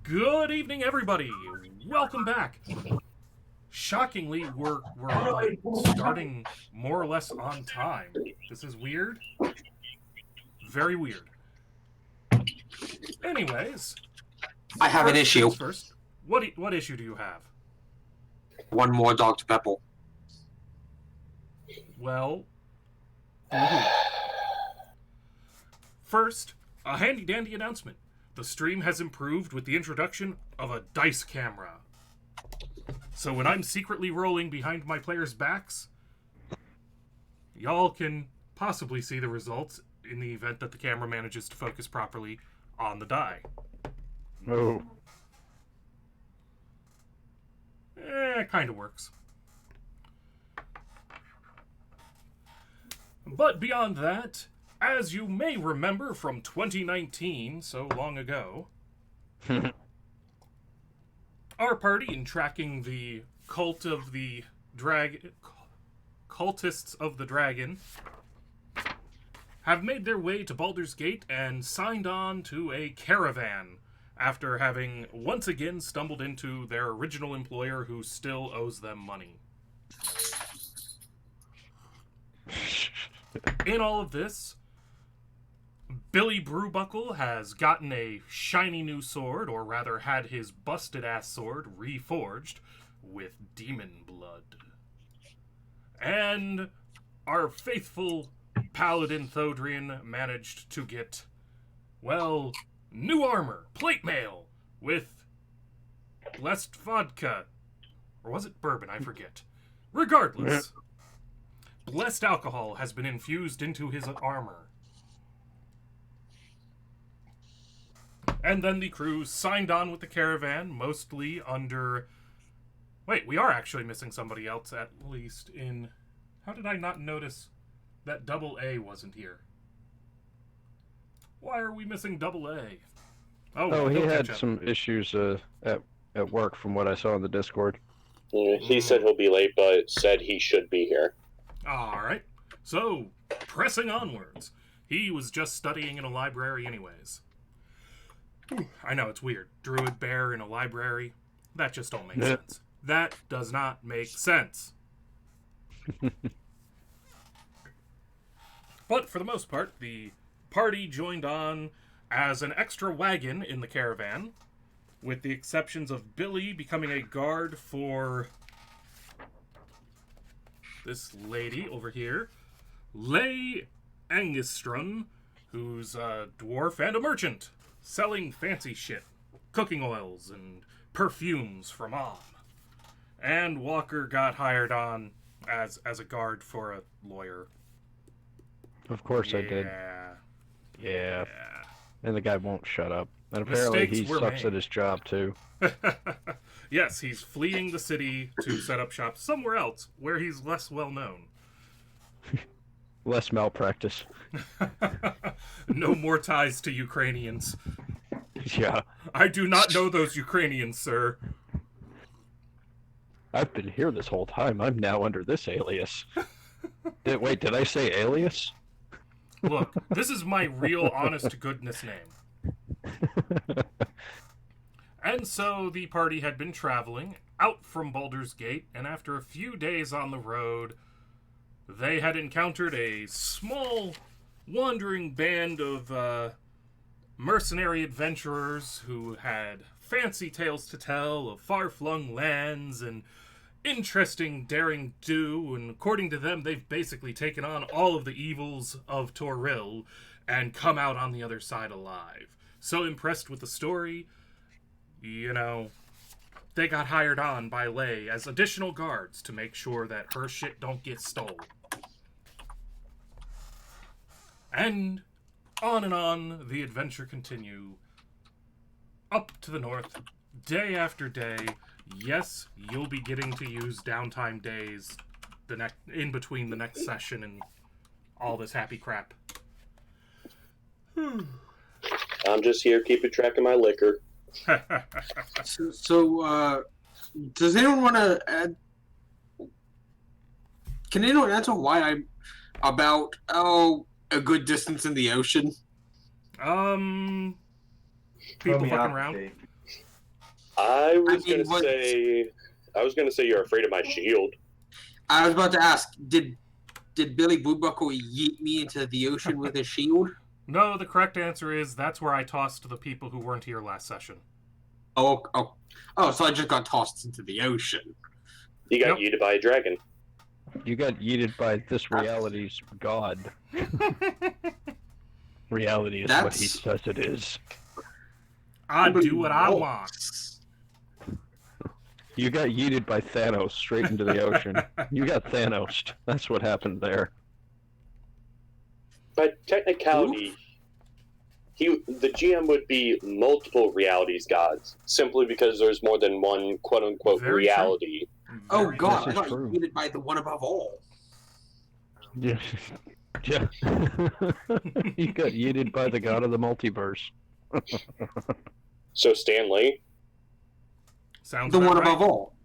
Good evening, everybody. Welcome back. Shockingly, we're starting more or less on time. This is weird. Very weird. Anyways, I have an first issue. things first. What issue do you have? One more Dr. Pepper. Well, first, a handy-dandy announcement. The stream has improved with the introduction of a dice camera. So when I'm secretly rolling behind my players' backs, y'all can possibly see the results in the event that the camera manages to focus properly on the die. Oh. It kind of works. But beyond that, as you may remember from 2019, so long ago, our party, in tracking the cultists of the dragon, have made their way to Baldur's Gate and signed on to a caravan after having once again stumbled into their original employer who still owes them money. In all of this, Billy Brewbuckle has gotten a shiny new sword, or rather had his busted-ass sword reforged with demon blood. And our faithful paladin Thodrian managed to get, well, new armor, plate mail, with blessed vodka. Or was it bourbon? I forget. Regardless, blessed alcohol has been infused into his armor. And then the crew signed on with the caravan, mostly under... Wait, we are actually missing somebody else, at least in... How did I not notice that Double A wasn't here? Why are we missing Double A? Oh, he had some issues at work from what I saw in the Discord. He said he'll be late, but said he should be here. Alright. So, pressing onwards. He was just studying in a library anyways. I know, it's weird. Druid bear in a library. That just don't make sense. That does not make sense. But for the most part, the party joined on as an extra wagon in the caravan, with the exceptions of Billy becoming a guard for this lady over here, Lay Angistrun, who's a dwarf and a merchant, selling fancy shit, cooking oils and perfumes from Om. And Walker got hired on as a guard for a lawyer. Of course I did. Yeah. And the guy won't shut up. And apparently he sucks at his job, too. Yes, he's fleeing the city to set up shop somewhere else, where he's less well known. Less malpractice. No more ties to Ukrainians. Yeah. I do not know those Ukrainians, sir. I've been here this whole time. I'm now under this alias. Wait, did I say alias? Look, this is my real honest-to-goodness name. And so the party had been traveling out from Baldur's Gate, and after a few days on the road, they had encountered a small, wandering band of mercenary adventurers who had fancy tales to tell of far-flung lands and interesting daring do, and according to them, they've basically taken on all of the evils of Toril and come out on the other side alive. So impressed with the story, you know, they got hired on by Lay as additional guards to make sure that her shit don't get stole. And on the adventure continue. Up to the north, day after day. Yes, you'll be getting to use downtime days in between the next session and all this happy crap. I'm just here keeping track of my liquor. So, does anyone want to add? Can anyone answer why I'm about a good distance in the ocean? People fucking around. I was gonna say you're afraid of my shield. I was about to ask, did Billy Bluebuckle yeet me into the ocean with his shield? No, the correct answer is that's where I tossed the people who weren't here last session. Oh, so I just got tossed into the ocean. You got yeeted by a dragon. You got yeeted by this reality's god. Reality is what he says it is. I do what I want. You got yeeted by Thanos straight into the ocean. You got Thanos'd. That's what happened there. By technicality, the GM would be multiple realities gods, simply because there's more than one quote-unquote reality. Oh god, I got yeeted by the one above all. Yeah. Yeah. You got yeeted by the god of the multiverse. So Stan Lee? Sounds the one right. above all.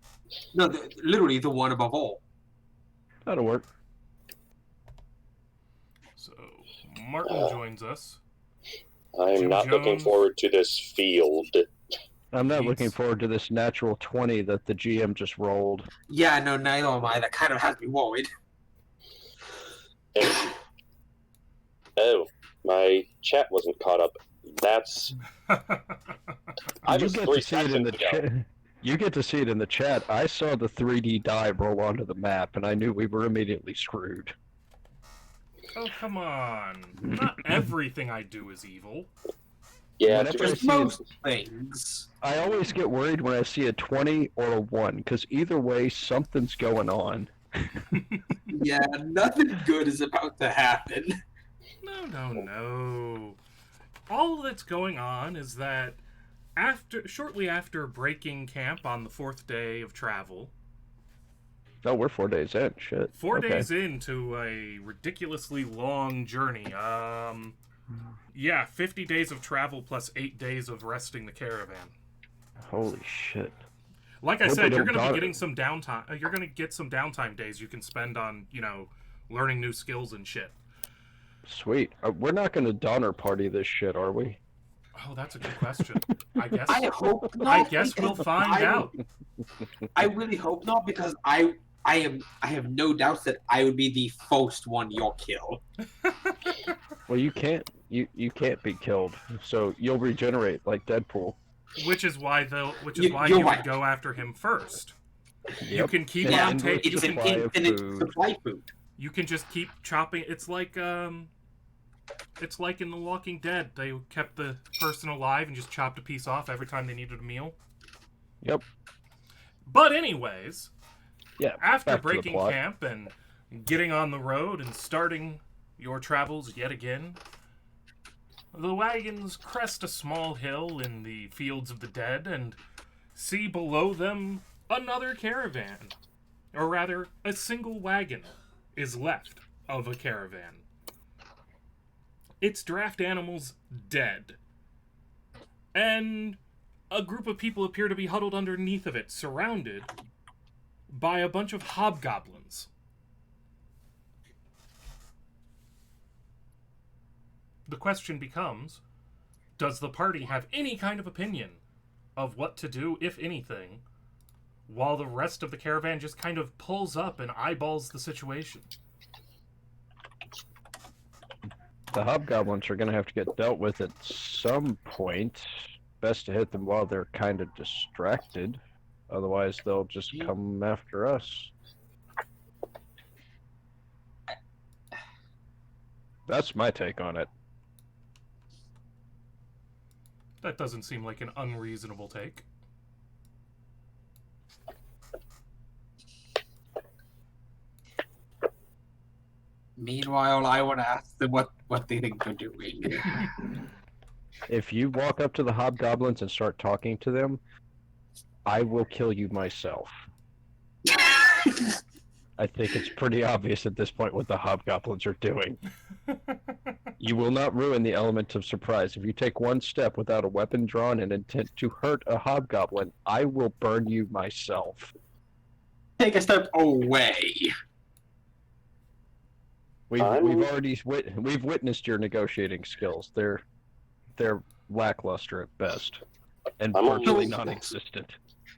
No, literally the one above all. That'll work. So Martin joins us. I'm not looking forward to this field. I'm not looking forward to this natural 20 that the GM just rolled. Yeah, no, neither am I. That kind of has me worried. Oh, my chat wasn't caught up. That's... I You was get 3 to see it in the seconds ago. chat. You get to see it in the chat. I saw the 3D die roll onto the map, and I knew we were immediately screwed. Oh, come on. Not everything I do is evil. Yeah, Just most things. I always get worried when I see a 20 or a 1, because either way, something's going on. Yeah, nothing good is about to happen. No. All that's going on is that shortly after breaking camp on the 4th day of travel... Oh, we're 4 days in. Shit. 4 days into a ridiculously long journey. Yeah, 50 days of travel plus 8 days of resting the caravan. Holy shit. Like I said, you're going to be getting some downtime. You're going to get some downtime days you can spend on, learning new skills and shit. Sweet. We're not going to Donner Party this shit, are we? Oh, that's a good question. I guess. I hope not. I guess we'll find out. I really hope not, because I have no doubts that I would be the first one you'll kill. Well, you can't be killed, so you'll regenerate like Deadpool. Which is why you would go after him first. Yep. You can keep on taking. It's an infinite supply food. You can just keep chopping. It's like in The Walking Dead. They kept the person alive and just chopped a piece off every time they needed a meal. Yep. But anyways, yeah. After breaking camp and getting on the road and starting your travels yet again, the wagons crest a small hill in the fields of the dead and see below them another caravan. Or rather, a single wagon is left of a caravan. Its draft animals dead. And a group of people appear to be huddled underneath of it, surrounded by a bunch of hobgoblins. The question becomes, does the party have any kind of opinion of what to do, if anything, while the rest of the caravan just kind of pulls up and eyeballs the situation? The hobgoblins are going to have to get dealt with at some point. Best to hit them while they're kind of distracted. Otherwise, they'll just come after us. That's my take on it. That doesn't seem like an unreasonable take. Meanwhile, I want to ask them what they think they're doing. If you walk up to the hobgoblins and start talking to them, I will kill you myself. I think it's pretty obvious at this point what the hobgoblins are doing. You will not ruin the element of surprise. If you take one step without a weapon drawn and intent to hurt a hobgoblin, I will burn you myself. Take a step away. We've witnessed your negotiating skills. They're lackluster at best, and virtually non-existent.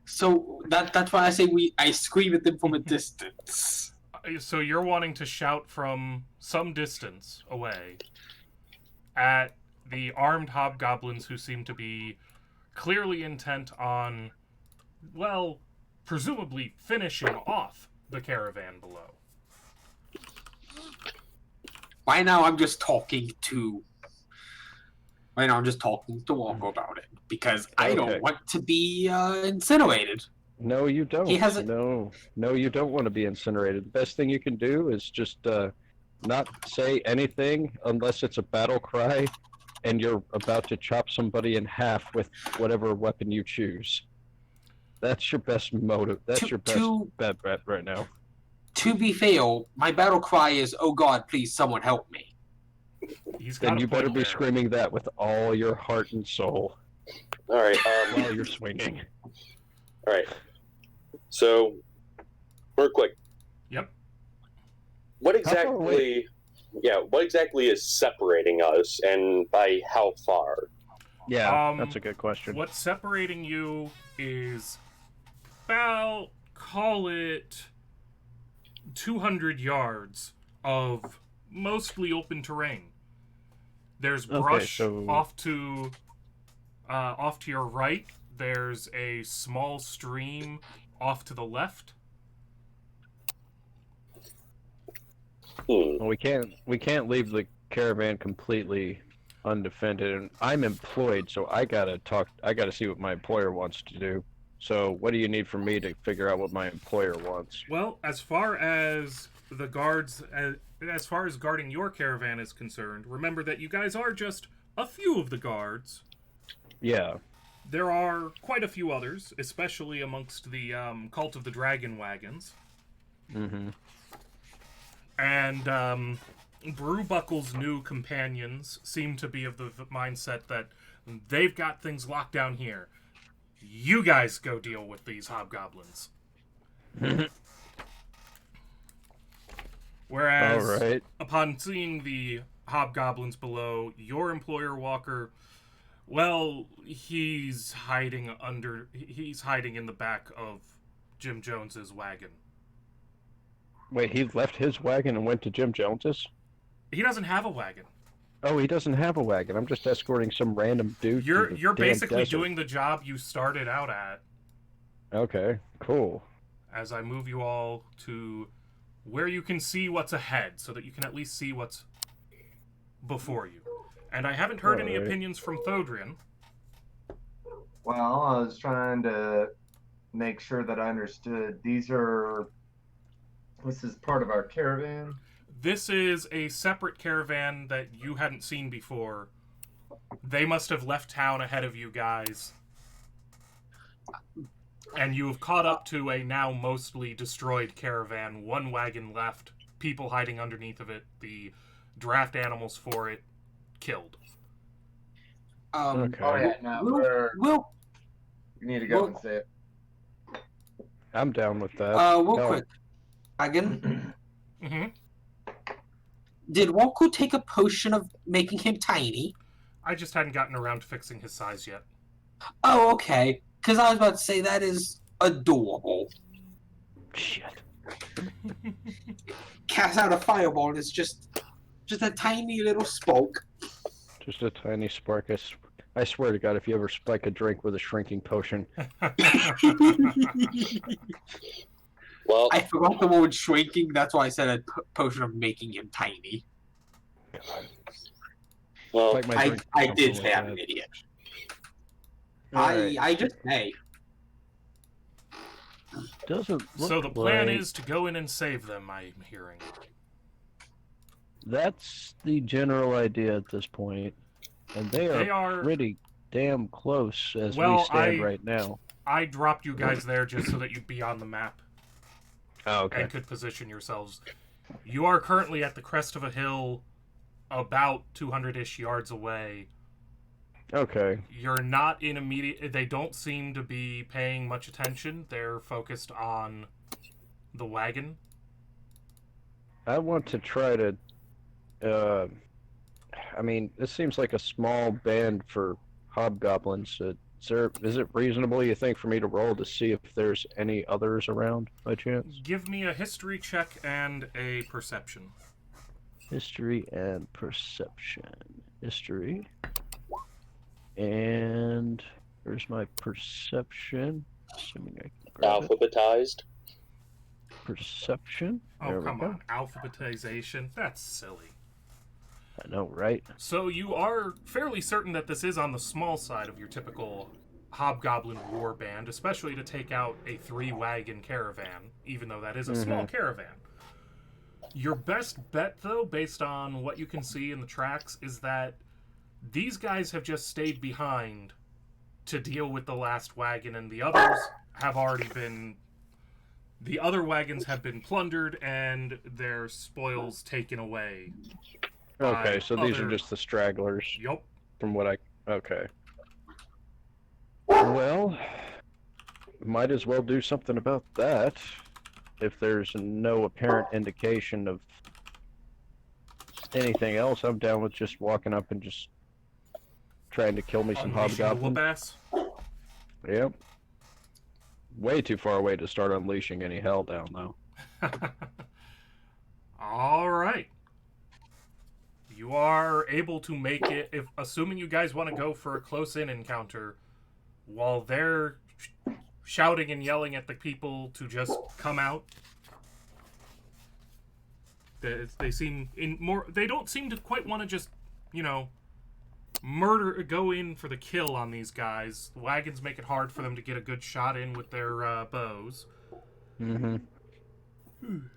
So that's why I say I scream at them from a distance. So you're wanting to shout from some distance away at the armed hobgoblins who seem to be clearly intent on, well, presumably finishing off the caravan below. Right now, I'm just talking to Walker about it, because I don't want to be incinerated. No, you don't. No, you don't want to be incinerated. The best thing you can do is just not say anything unless it's a battle cry and you're about to chop somebody in half with whatever weapon you choose. That's your best motive. That's your best bet right now. To be fair, my battle cry is, "Oh God, please, someone help me." Then you better be screaming that with all your heart and soul. All right. While you're swinging. All right. So, real quick. Yep. What exactly what exactly is separating us, and by how far? Yeah, that's a good question. What's separating you is about, call it, 200 yards of mostly open terrain. There's brush off to your right. There's a small stream off to the left. Well, we can't leave the caravan completely undefended, and I'm employed, so I gotta see what my employer wants to do. So what do you need from me to figure out what my employer wants? Well, as far as the guards, as far as guarding your caravan is concerned, remember that you guys are just a few of the guards. Yeah. There are quite a few others, especially amongst the Cult of the Dragon wagons. Mm-hmm. And Brewbuckle's new companions seem to be of the mindset that they've got things locked down here. You guys go deal with these hobgoblins. Whereas, upon seeing the hobgoblins below, your employer, Walker, well, he's hiding in the back of Jim Jones's wagon. Wait, he left his wagon and went to Jim Jones's? He doesn't have a wagon. Oh, he doesn't have a wagon. I'm just escorting some random dude. You're basically doing the job you started out at. Okay, cool. As I move you all to where you can see what's ahead, so that you can at least see what's before you. And I haven't heard any opinions from Thodrian. Well, I was trying to make sure that I understood. This is part of our caravan? This is a separate caravan that you hadn't seen before. They must have left town ahead of you guys. And you have caught up to a now mostly destroyed caravan. One wagon left, people hiding underneath of it, the draft animals for it killed. Okay. Oh yeah, no, we need to go and say it. I'm down with that. Quick. Wagon. Mm-hmm. Did Walko take a potion of making him tiny? I just hadn't gotten around to fixing his size yet. Oh, okay. Because I was about to say, that is adorable. Shit. Cast out a fireball and it's just a tiny little spoke. Just a tiny spark. I swear to God, if you ever spike a drink with a shrinking potion. Well, I forgot the word shrinking. That's why I said a potion of making him tiny. God. Well, Like I did say I'm an idiot. Right. I just say. Doesn't look So the plan like... is to go in and save them, I'm hearing. That's the general idea at this point. And they are pretty damn close as we stand right now. I dropped you guys there just so that you'd be on the map. Oh, okay. And could position yourselves. You are currently at the crest of a hill about 200-ish yards away. Okay. You're not in immediate... They don't seem to be paying much attention. They're focused on the wagon. I want to try to... I mean, this seems like a small band for hobgoblins. Is it reasonable, you think, for me to roll to see if there's any others around, by chance? Give me a history check and a perception. History and perception. History. And where's my perception? Assuming I can grab alphabetized. Perception. Oh, come on. Alphabetization? That's silly. I know, right? So you are fairly certain that this is on the small side of your typical hobgoblin war band, especially to take out a 3-wagon caravan, even though that is a small caravan. Your best bet, though, based on what you can see in the tracks, is that these guys have just stayed behind to deal with the last wagon, and the others have already been... The other wagons have been plundered and their spoils taken away. Okay, so these are just the stragglers. Yup. From what I... Okay. Well, might as well do something about that. If there's no apparent indication of anything else, I'm down with just walking up and just trying to kill me some Unleashing the hobgoblins. whoop-ass. Yep. Way too far away to start unleashing any hell down, though. All right. You are able to make it, if assuming you guys want to go for a close-in encounter, while they're shouting and yelling at the people to just come out. They seem in more. They don't seem to quite want to just, go in for the kill on these guys. The wagons make it hard for them to get a good shot in with their bows. Mm-hmm. And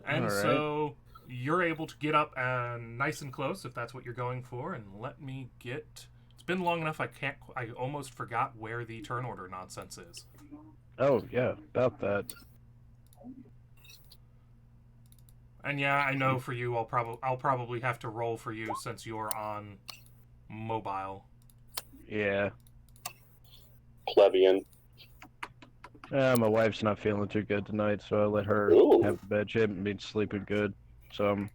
All right. so you're able to get up nice and close if that's what you're going for. And let me get. It's been long enough. I almost forgot where the turn order nonsense is. Oh yeah, about that. And yeah, I know for you, I'll probably have to roll for you since you're on mobile. Yeah. Plebeian. My wife's not feeling too good tonight, so I let her Ooh. have the bed. She hasn't been sleeping good. So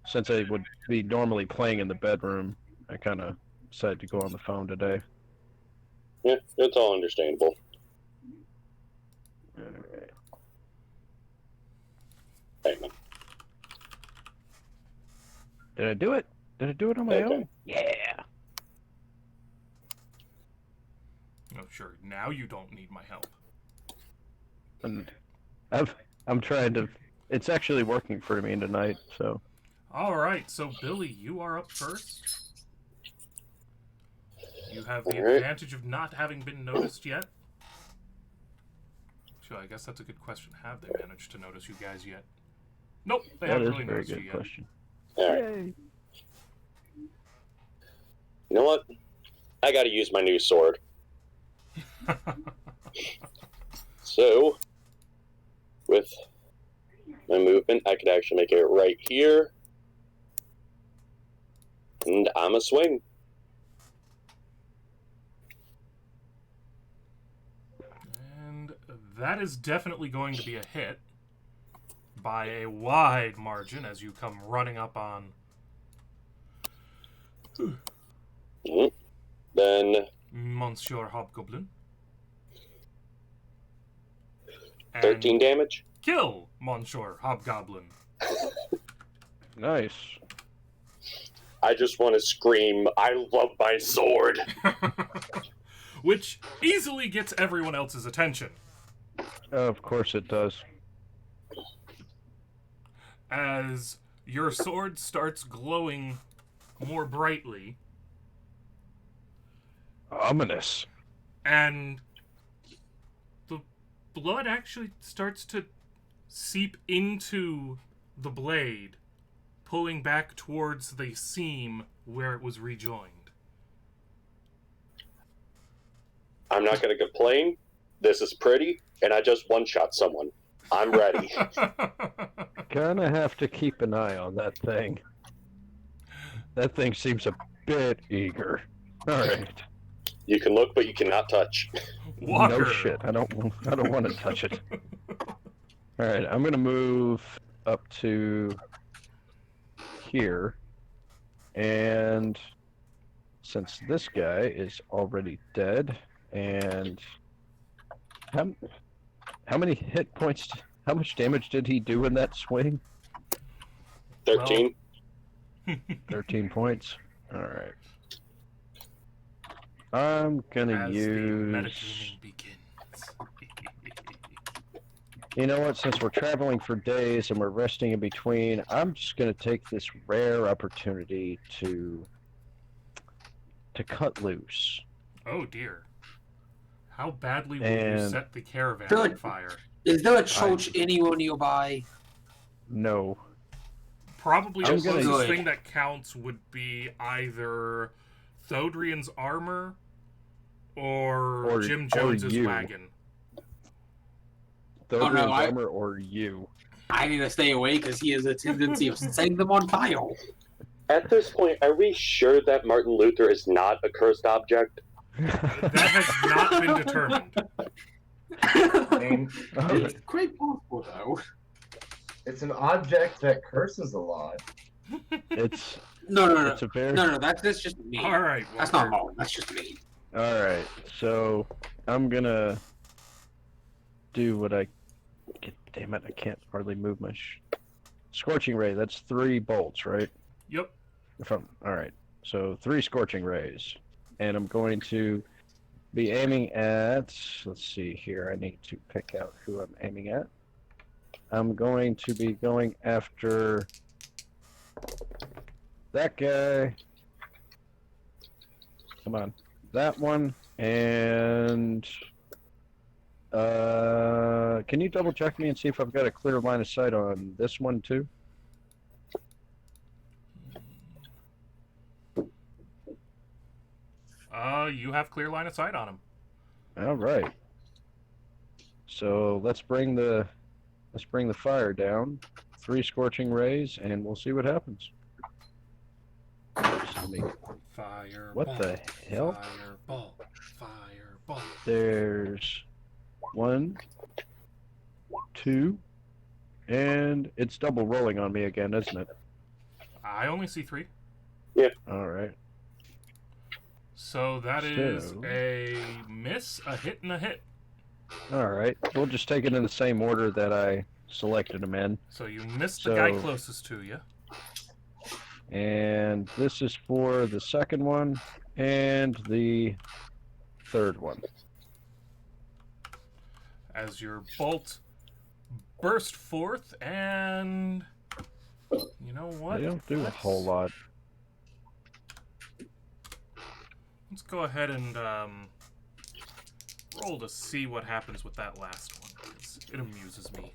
since I would be normally playing in the bedroom, I kind of decided to go on the phone today. Yeah, it's all understandable. Alright. Hey, man. Did I do it? Did I do it on my Okay. own? Yeah. Oh, sure. Now you don't need my help. And I'm trying to. It's actually working for me tonight. So. All right. So Billy, you are up first. You have the All right. advantage of not having been noticed yet. So I guess that's a good question. Have they managed to notice you guys yet? Nope, they That haven't is really a very noticed you good yet. question. Alright. Yay. You know what? I gotta use my new sword. So, with my movement, I could actually make it right here. And I'm a swing. And that is definitely going to be a hit by a wide margin as you come running up on Then Monsieur Hobgoblin. And 13 damage. kill Monsieur Hobgoblin. Nice. I just want to scream, I love my sword. Which easily gets everyone else's attention. Of course it does. As your sword starts glowing more brightly, Ominous. and the blood actually starts to seep into the blade, pulling back towards the seam where it was rejoined. I'm not going to complain. This is pretty, and I just one-shot someone. I'm ready. Gonna have to keep an eye on that thing. That thing seems a bit eager. Alright. You can look, but you cannot touch. Walker. No shit. I don't want to touch it. Alright, I'm gonna move up to here. And since this guy is already dead, and how many hit points, how much damage did he do in that swing? 13. 13 points. Alright. I'm gonna As the use... metagaming begins. You know what, since we're traveling for days and we're resting in between, I'm just gonna take this rare opportunity to cut loose. Oh dear. How badly will you And- set the caravan Good. on fire? Is there a church anywhere nearby? No. Probably I'm the gonna- closest Good. thing that counts would be either Thodrian's armor or Jim or Jones's you. wagon. Thodian's no, I- armor or you. I need to stay away because he has a tendency of setting them on fire. At this point, are we sure that Martin Luther is not a cursed object? That has not been determined. I mean, It's quite possible, though. It's an object that curses a lot. It's No. it's a very No, that's just me. All right, That's Walker. not Mullen. That's just me. all right. So I'm gonna do what I. Damn it! I can't hardly move my scorching ray. That's 3 bolts, right? Yep. All right. So 3 scorching rays, and I'm going to be aiming at. Let's see here. I need to pick out who I'm aiming at. I'm going to be going after that guy. Come on, that one, and can you double check me and see if I've got a clear line of sight on this one too? You have clear line of sight on him. All right. So let's bring the fire down. 3 scorching rays, and we'll see what happens. Fire. What the hell? Fireball. Fireball. There's 1, 2, and it's double rolling on me again, isn't it? I only see 3. All right. So that is So- a miss, a hit, and a hit. All right. We'll just take it in the same order that I selected them in. So you missed the guy So- closest to you. And this is for the second one and the third one. As your bolt burst forth, and you know what? They don't do a whole lot. Let's go ahead and roll to see what happens with that last one, 'cause it amuses me.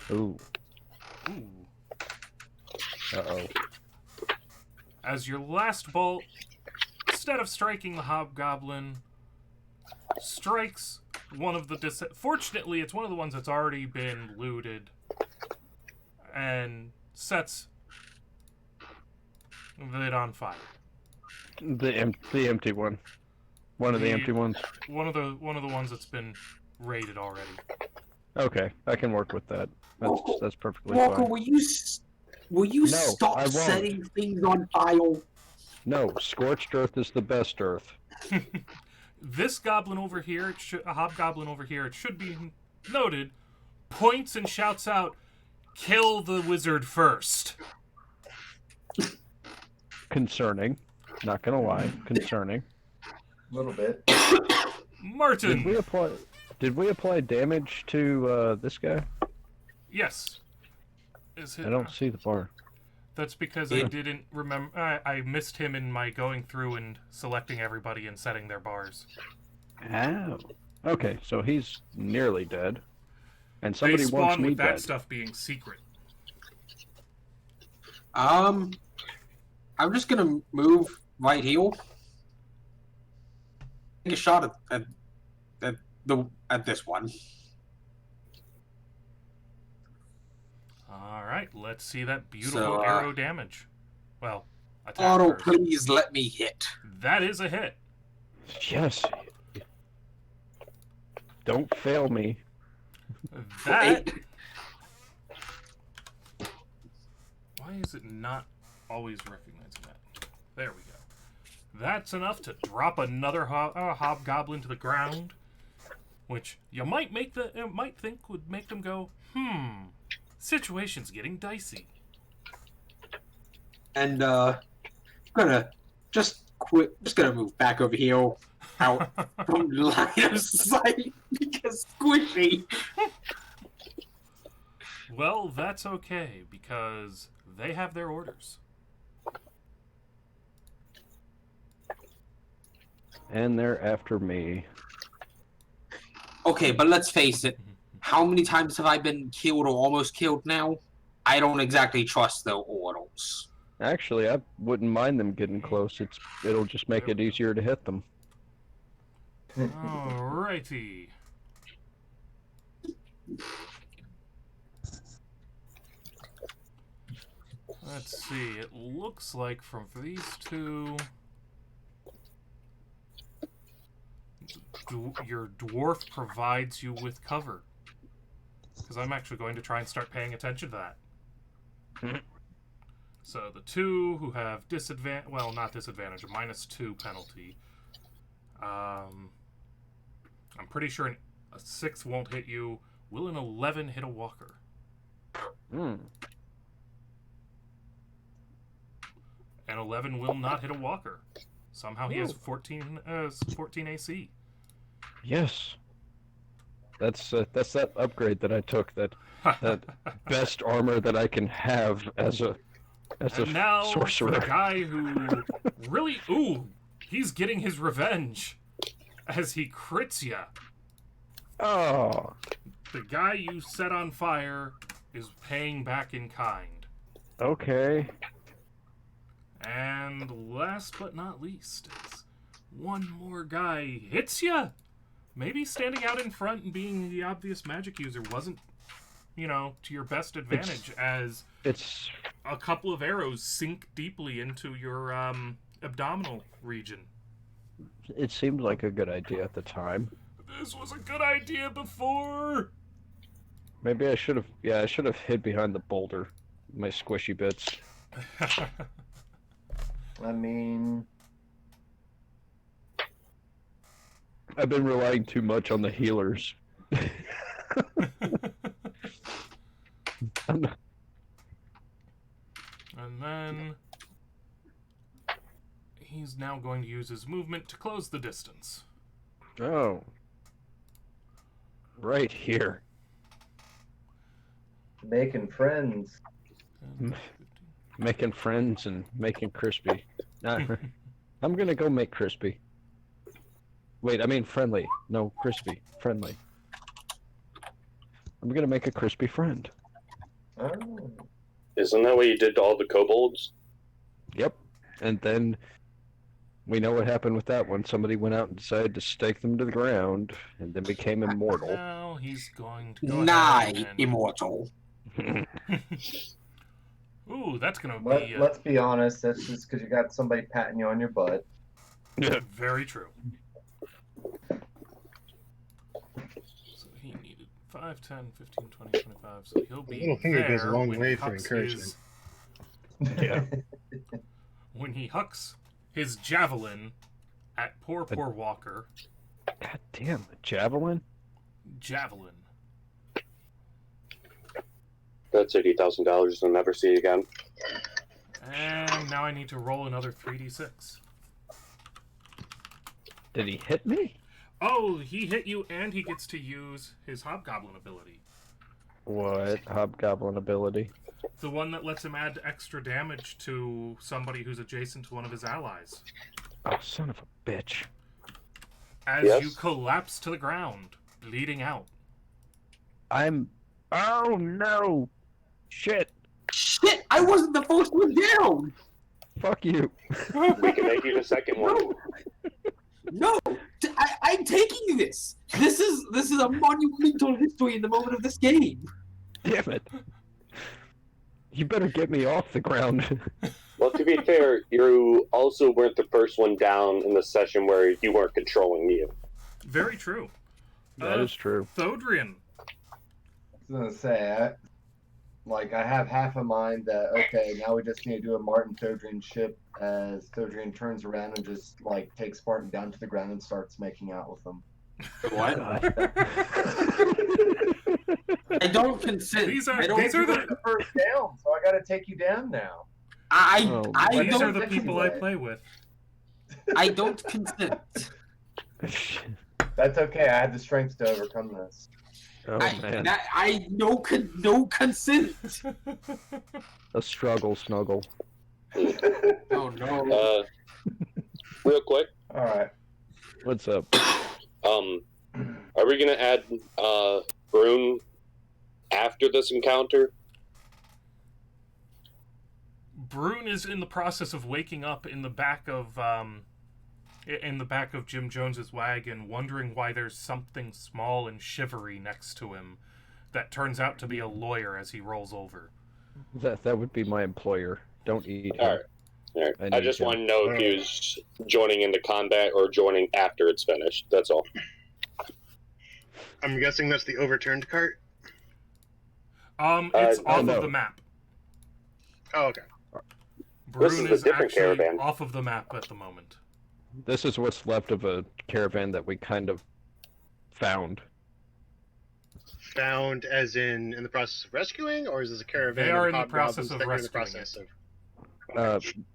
Ooh. Ooh. Uh-oh. As your last bolt, instead of striking the hobgoblin, strikes one of the... Fortunately, it's one of the ones that's already been looted, and sets it on fire. The empty one. One of the empty ones. One of the ones that's been raided already. Okay, I can work with that. That's perfectly Walker, fine. will you No, stop I won't. setting things on fire? No, scorched earth is the best earth. This goblin over here, a hobgoblin over here, it should be noted, points and shouts out, "Kill the wizard first." Concerning. Not gonna lie, concerning. A little bit. Martin! Did we apply damage to this guy? Yes. Is it, I don't see the bar. That's because I didn't remember. I missed him in my going through and selecting everybody and setting their bars. Oh. Okay, so he's nearly dead. And They somebody wants spawn me with that dead. stuff being secret. I'm just gonna move right here. Take a shot at this one. All right, let's see that beautiful So, arrow damage. Well, attack Otto, first. please let me hit. That is a hit. Yes. Don't fail me. That. Why is it not always recognizing that? There we go. That's enough to drop another hobgoblin to the ground, which you might think would make them go, situation's getting dicey. And gonna gonna move back over here, out from line of sight because squishy. Well, that's okay because they have their orders. And they're after me. Okay, but let's face it. How many times have I been killed or almost killed now? I don't exactly trust their orders. Actually, I wouldn't mind them getting close. It'll just make it easier to hit them. Alrighty. Let's see. It looks like from these two, your dwarf provides you with cover. because I'm actually going to try and start paying attention to that. So the 2 who have disadvantage, well, not disadvantage, a -2 penalty. I'm pretty sure a 6 won't hit you. Will an 11 hit a walker? Hmm. An 11 will not hit a walker. Somehow he has 14 AC. Yes. That's that upgrade that I took. That best armor that I can have as a And now, sorcerer. for the guy who really... Ooh, he's getting his revenge as he crits ya. Oh. The guy you set on fire is paying back in kind. Okay. And last but not least, is one more guy hits ya. Maybe standing out in front and being the obvious magic user wasn't, to your best advantage, as It's a couple of arrows sink deeply into your abdominal region. it seemed like a good idea at the time. This was a good idea before. Maybe I should have hid behind the boulder, my squishy bits. I mean, I've been relying too much on the healers. And then he's now going to use his movement to close the distance. Oh. Right here. making friends. 10, 15. Making friends and making crispy. I'm gonna go make crispy. Wait, I mean friendly. No, crispy. Friendly. I'm gonna make a crispy friend. Oh. Isn't that what you did to all the kobolds? Yep. And then we know what happened with that one. Somebody went out and decided to stake them to the ground and then became immortal. Now he's going to go Nigh ahead and... immortal. Ooh, that's going to be... Let's be honest, that's just because you got somebody patting you on your butt. Very true. So he needed 5, 10, 15, 20, 25. So he'll be A little finger there goes a long when way he for hucks encouragement. Yeah. when he hucks his javelin at poor Walker. God damn, a javelin? Javelin. That's $80,000 I'll never see again. And now I need to roll another 3d6. Did he hit me? Oh, he hit you and he gets to use his Hobgoblin ability. What hobgoblin ability? The one that lets him add extra damage to somebody who's adjacent to one of his allies. Oh, son of a bitch. As Yes. you collapse to the ground, bleeding out. Oh no! Shit! Shit! I wasn't the first one down. Fuck you! We can make you the second one. No, I'm taking this. This is a monumental history in the moment of this game. Damn it! You better get me off the ground. Well, to be fair, you also weren't the first one down in the session where you weren't controlling you. Very true. That is true. Thodrian. I was gonna say, I have half a mind that okay, now we just need to do a Martin Thodrian ship as Thodrian turns around and just takes Spartan down to the ground and starts making out with them. What? I don't consent. These are the the first down, so I gotta take you down now. I these don't are the think people anyway. I play with. I don't consent. That's okay. I had the strength to overcome this. Oh man. No consent. A struggle snuggle. Oh no. Real quick, All right. What's up? are we gonna add Brune after this encounter? Brune is in the process of waking up in the back of Jim Jones's wagon, wondering why there's something small and shivery next to him that turns out to be a lawyer as he rolls over. That would be my employer. Don't eat him. All right. I I need just to- want to know if he was joining into combat or joining after it's finished. That's all. I'm guessing that's the overturned cart. It's off no. of the map. Oh, okay. This Brune is a is different actually caravan. off of the map at the moment. This is what's left of a caravan that we kind of found. Found as in the process of rescuing, or is this a caravan? They are of in the process hobgoblins of that you're in the rescuing process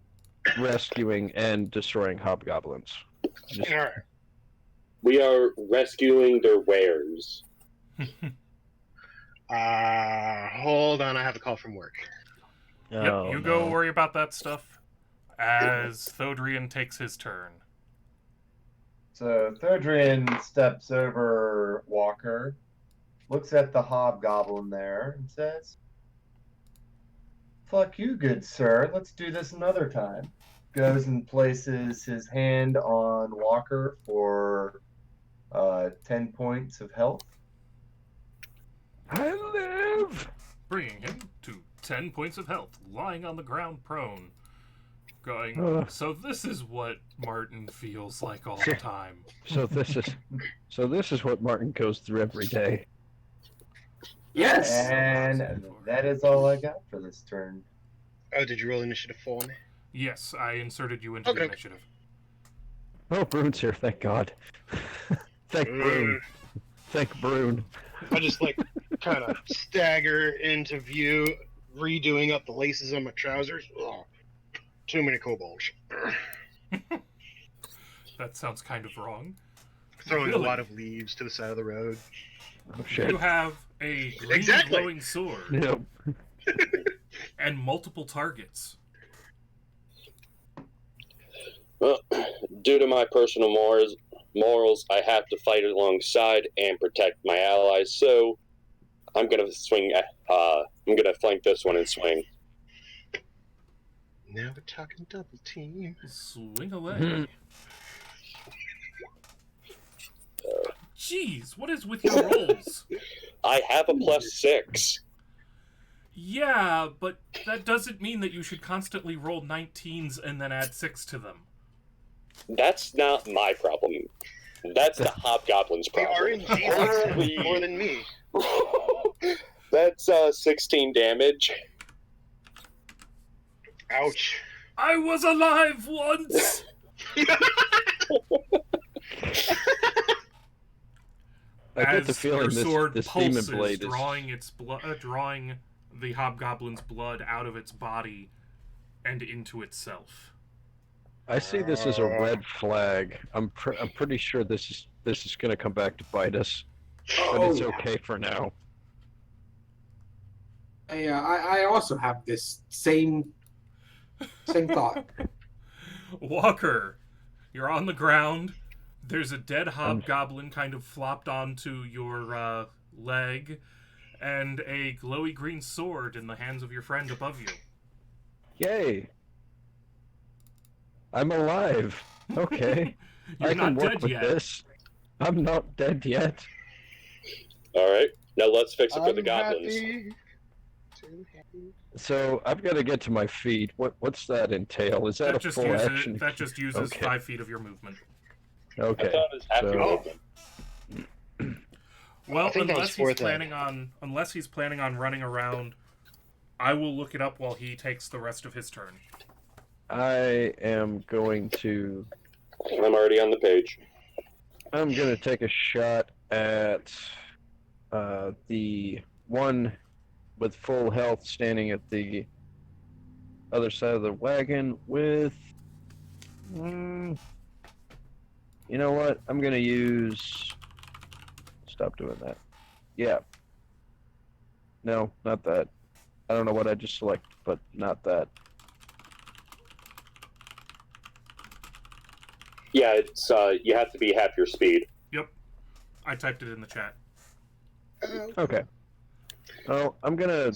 of? Rescuing and destroying hobgoblins. Just- All right. We are rescuing their wares. Hold on. I have a call from work. Yep, Oh, you go no. worry about that stuff as Thodrian takes his turn. So Thodrian steps over Walker, looks at the hobgoblin there, and says, "Fuck you, good sir. Let's do this another time." Goes and places his hand on Walker for 10 points of health. I live! Bringing him to 10 points of health, lying on the ground prone. Going, Ugh. so this is what Martin feels like all the time. So this is what Martin goes through every day. Yes. And that is all I got for this turn. Oh, did you roll initiative for me? Yes, I inserted you into the Okay. initiative. Oh, Brune's here, thank God. Thank Brune. Thank Brune. I just kind of stagger into view, redoing up the laces on my trousers. Ugh. Too many kobolds. That sounds kind of wrong. Throwing Really? a lot of leaves to the side of the road. Oh, shit. You have a green Exactly. glowing sword Yep. and multiple targets. Well, due to my personal morals, I have to fight alongside and protect my allies. So I'm gonna swing. I'm gonna flank this one and swing. Now we're talking double team. Swing away. Jeez, what is with your rolls? I have a +6. Yeah, but that doesn't mean that you should constantly roll 19s and then add 6 to them. That's not my problem. That's the hobgoblin's The problem. RNG likes him more than me. That's 16 damage. Ouch. I was alive once! I get the As feeling your sword this demon pulses, blade is... drawing its drawing the hobgoblin's blood out of its body and into itself. I see this as a red flag. I'm pretty sure this is going to come back to bite us, but it's okay for now. I also have this same thought. Walker, you're on the ground. There's a dead hobgoblin kind of flopped onto your leg, and a glowy green sword in the hands of your friend above you. Yay! I'm alive. Okay. You're I not can work dead with yet. this. I'm not dead yet. All right, now let's fix it for the goblins. Happy. Too happy. So I've got to get to my feet. What's that entail? Is that, That a full action? that just uses Okay. 5 feet of your movement. I Okay. thought it was half your So- movement. Well, I think that was unless he's fourth ed. planning on running around, I will look it up while he takes the rest of his turn. I am going to. I'm already on the page. I'm going to take a shot at the one with full health standing at the other side of the wagon with. You know what? I'm going to use. Stop doing that. Yeah. No, not that. I don't know what I just selected, but not that. Yeah, it's you have to be half your speed. Yep. I typed it in the chat. Okay. Well, I'm gonna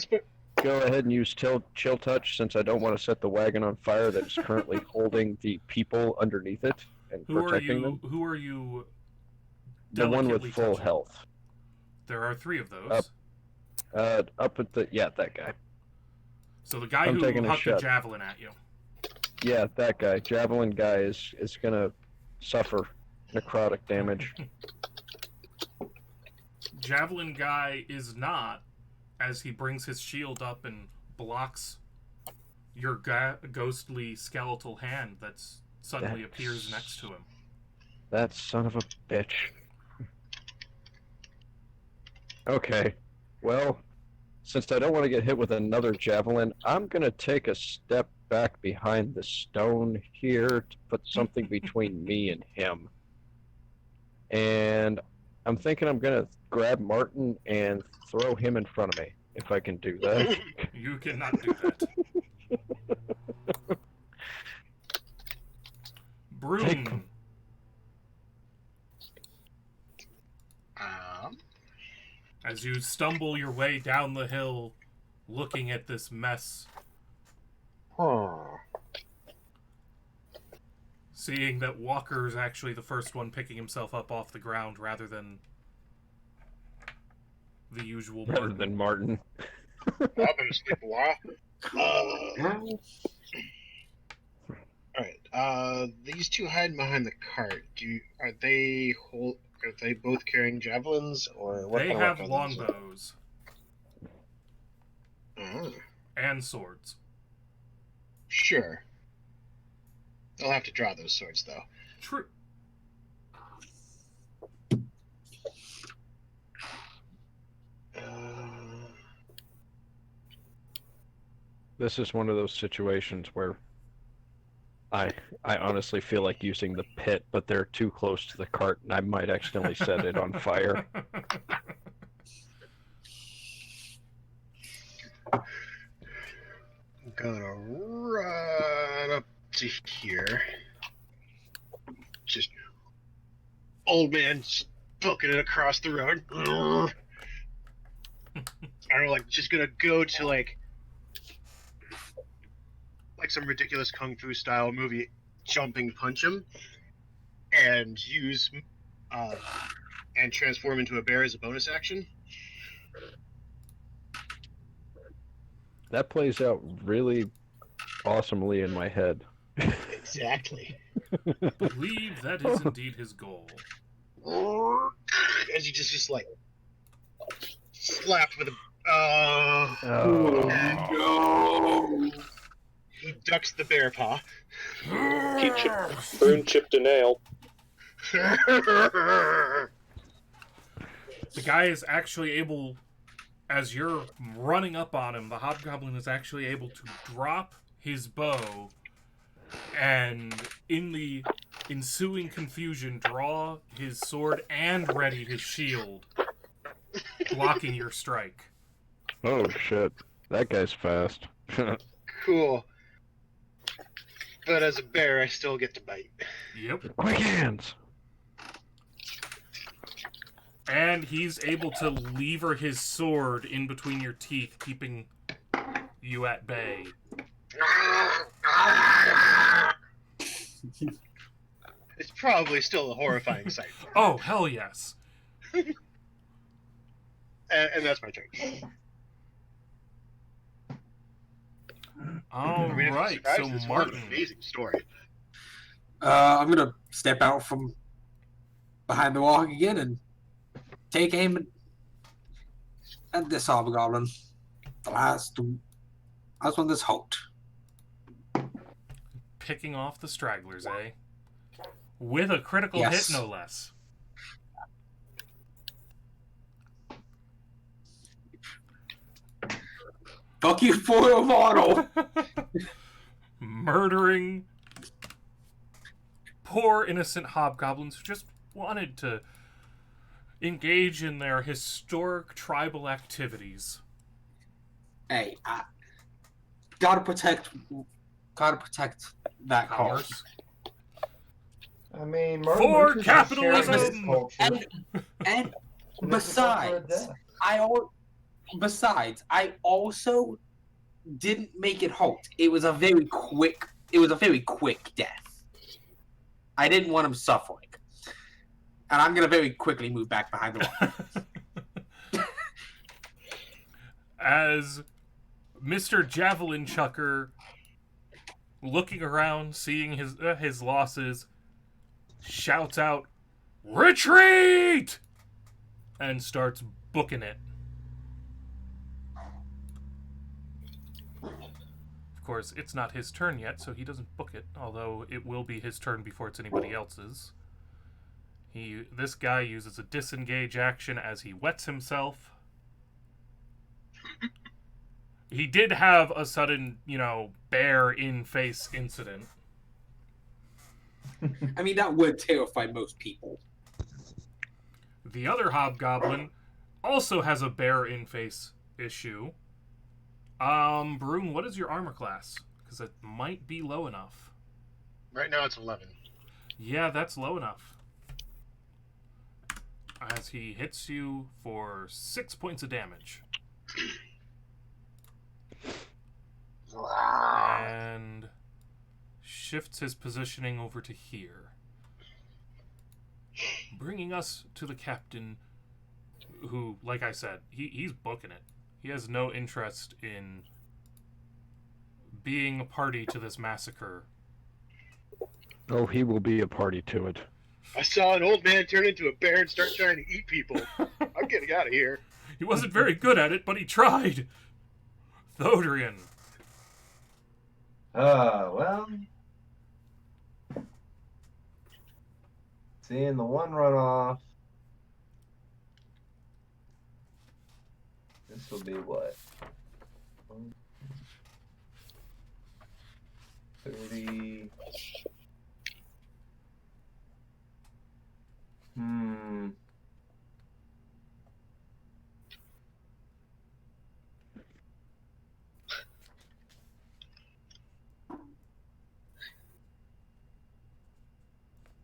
go ahead and use chill touch since I don't want to set the wagon on fire that is currently holding the people underneath it and protecting them. Who are you The one with delicately full touching? health. There are 3 of those. Up at the that guy. So the guy I'm who taking a hucked a shot. javelin at you. Yeah, that guy. Javelin guy is gonna suffer necrotic damage. Javelin guy is not, as he brings his shield up and blocks your ghostly skeletal hand that suddenly appears next to him. That son of a bitch. Okay, well, since I don't want to get hit with another javelin, I'm going to take a step back behind the stone here to put something between me and him. And I'm thinking I'm going to grab Martin and throw him in front of me, if I can do that. You cannot do that. Broom. As you stumble your way down the hill, looking at this mess, seeing that Walker's actually the first one picking himself up off the ground rather than the usual Martin. Rather than Martin. I've been asleep a while. Alright, these two hiding behind the cart. Are they both carrying javelins, or what? They have longbows Oh, and swords. sure. They'll have to draw those swords, though. True. This is one of those situations where I honestly feel like using the pit, but they're too close to the cart, and I might accidentally set it on fire. I'm gonna run up to here. Just old man poking it across the road. I don't know, like just gonna go to like some ridiculous kung fu style movie, jumping punch him, and use and transform into a bear as a bonus action. That plays out really awesomely in my head. Exactly. I believe that is indeed his goal. As you just like slapped with a Oh. he ducks the bear paw. Burn chipped a nail. The guy is actually able, as you're running up on him, the hobgoblin is actually able to drop his bow and, in the ensuing confusion, draw his sword and ready his shield, blocking your strike. Oh shit. That guy's fast. Cool. But as a bear, I still get to bite. Yep. Quick hands! And he's able to lever his sword in between your teeth, keeping you at bay. It's probably still a horrifying sight. Oh, hell yes. And that's my turn. All I mean, if right, it survives, so it's Martin. an amazing story. I'm gonna step out from behind the wall again and take aim at this hobgoblin. The last one that's hoped. Picking off the stragglers, eh? With a critical Yes. hit, no less. Fuck you, foil model. Murdering poor innocent hobgoblins who just wanted to engage in their historic tribal activities. Hey, gotta protect that cause. Commerce. I mean, Martin For Luther's just sharing capitalism! his culture. And And this is all for besides, death. I also didn't make it halt. It was a very quick death. I didn't want him suffering. And I'm gonna very quickly move back behind the wall. As Mr. Javelin Chucker, looking around, seeing his losses, shouts out, "Retreat!" and starts booking it. Of course, it's not his turn yet, so he doesn't book it, although it will be his turn before it's anybody else's. This guy uses a disengage action as he wets himself. He did have a sudden, bear in face incident. I mean, that would terrify most people. The other hobgoblin also has a bear in face issue. Broom, what is your armor class? Because it might be low enough. Right now it's 11. Yeah, that's low enough. As he hits you for 6 points of damage. And shifts his positioning over to here. Bringing us to the captain, who, like I said, he's booking it. He has no interest in being a party to this massacre. Oh, he will be a party to it. I saw an old man turn into a bear and start trying to eat people. I'm getting out of here. He wasn't very good at it, but he tried. Thodrian. Well. Seeing the one run off. This will be what? 30.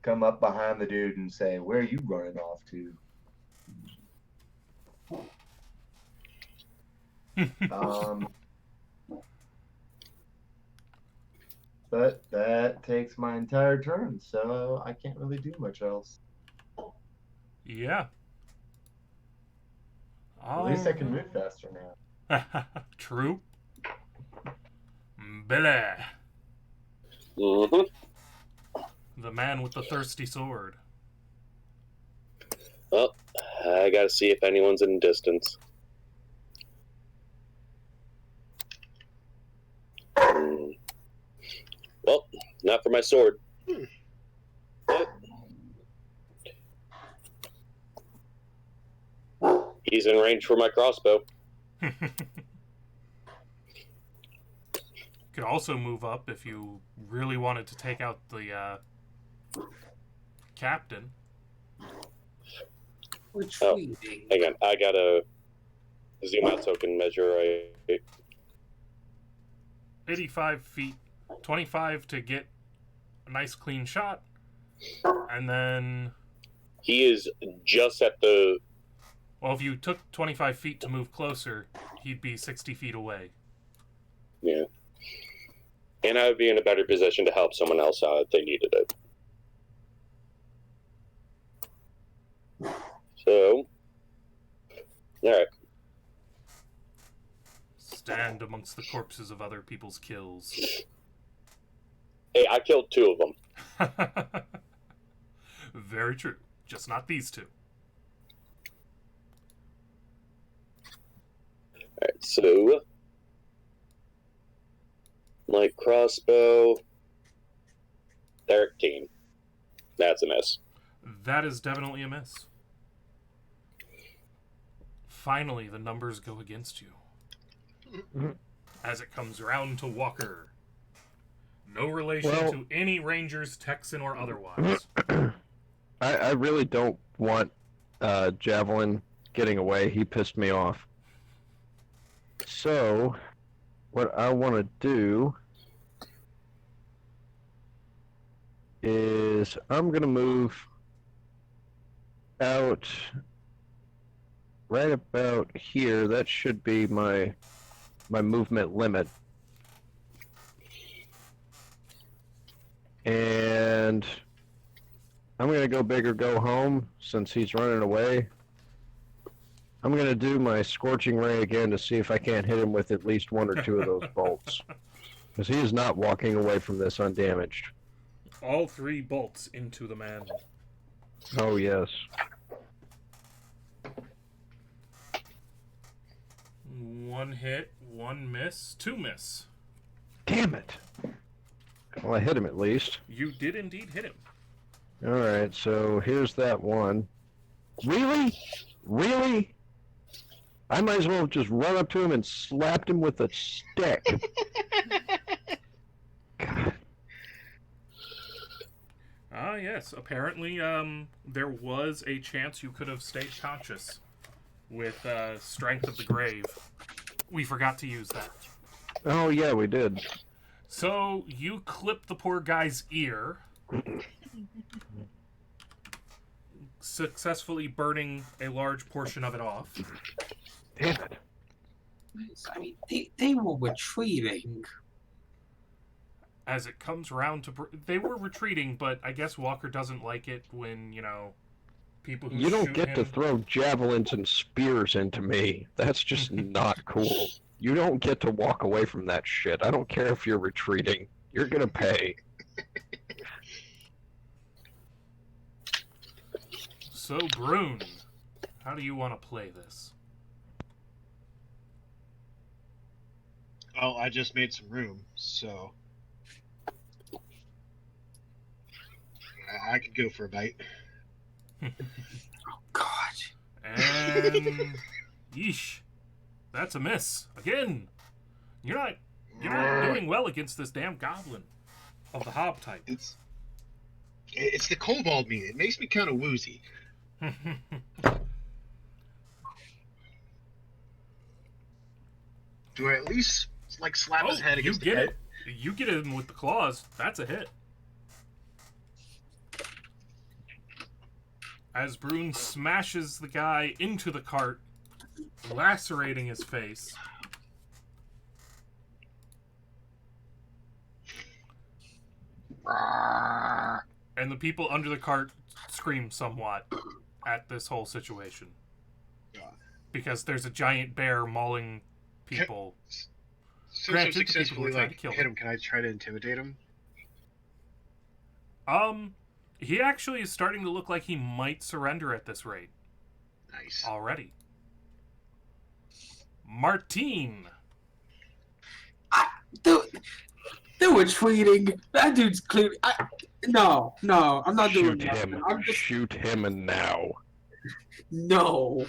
Come up behind the dude and say, "Where are you running off to?" But that takes my entire turn, so I can't really do much else. Yeah. At least I can move faster now. True. Billy. Mm-hmm. The man with the thirsty sword. Well, I gotta see if anyone's in distance. Well, not for my sword. He's in range for my crossbow. Could also move up if you really wanted to take out the captain. Retreating. Hang on, I gotta zoom out so I can measure. 85 feet, 25 to get a nice clean shot, and then... He is just at the... Well, if you took 25 feet to move closer, he'd be 60 feet away. Yeah. And I would be in a better position to help someone else out if they needed it. So... Alright. Stand amongst the corpses of other people's kills. Hey, I killed 2 of them. Very true. Just not these 2. Alright, so... My crossbow... 13. That's a miss. That is definitely a miss. Finally, the numbers go against you. As it comes round to Walker. No relation to any Rangers, Texan, or otherwise. I really don't want Javelin getting away. He pissed me off. So, what I want to do is I'm going to move out right about here. That should be my movement limit. And I'm going to go big or go home since he's running away. I'm going to do my Scorching Ray again to see if I can't hit him with at least 1 or 2 of those bolts. Because he is not walking away from this undamaged. All 3 bolts into the man. Oh, yes. 1 hit, 1 miss, 2 miss. Damn it. Well, I hit him at least. You did indeed hit him. Alright, so here's that one. Really? Really? I might as well have just run up to him and slapped him with a stick. God. Ah, yes. Apparently, there was a chance you could have stayed conscious with Strength of the Grave. We forgot to use that. Oh, yeah, we did. So, you clip the poor guy's ear, successfully burning a large portion of it off. Damn it. I mean, they were retreating. As it comes around to... They were retreating, but I guess Walker doesn't like it when, you know, people who You don't shoot get him... to throw javelins and spears into me. That's just not cool. You don't get to walk away from that shit. I don't care if you're retreating. You're gonna pay. So, Brune, how do you want to play this? Oh, I just made some room, so I could go for a bite. God. And... yeesh. That's a miss. Again. You're not doing well against this damn goblin of the hob type. It's the kobold meat. It makes me kind of woozy. Do I at least like slap his head against the head? You get him with the claws. That's a hit. As Brune smashes the guy into the cart, lacerating his face. And the people under the cart scream somewhat at this whole situation. Because there's a giant bear mauling people. Since I Granted, the people successfully who are trying to kill hit him, can I try to intimidate him? He actually is starting to look like he might surrender at this rate. Nice. Already. Martine. They were tweeting. That dude's clearly. No, I'm not doing Shoot him. I'm just, Shoot him and now. no.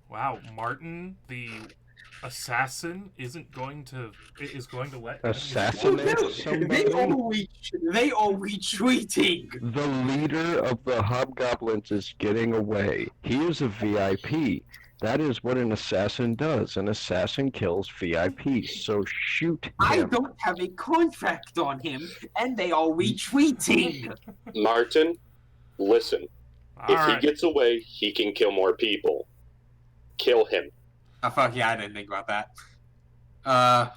Wow, Martin, the assassin, is going to let Assassinate somebody? They are retweeting. The leader of the hobgoblins is getting away. He is a VIP. That is what an assassin does. An assassin kills VIPs. So shoot him. I don't have a contract on him, and they are retweeting. Martin, listen. If he gets away, he can kill more people. Kill him. Oh, fuck yeah, I didn't think about that.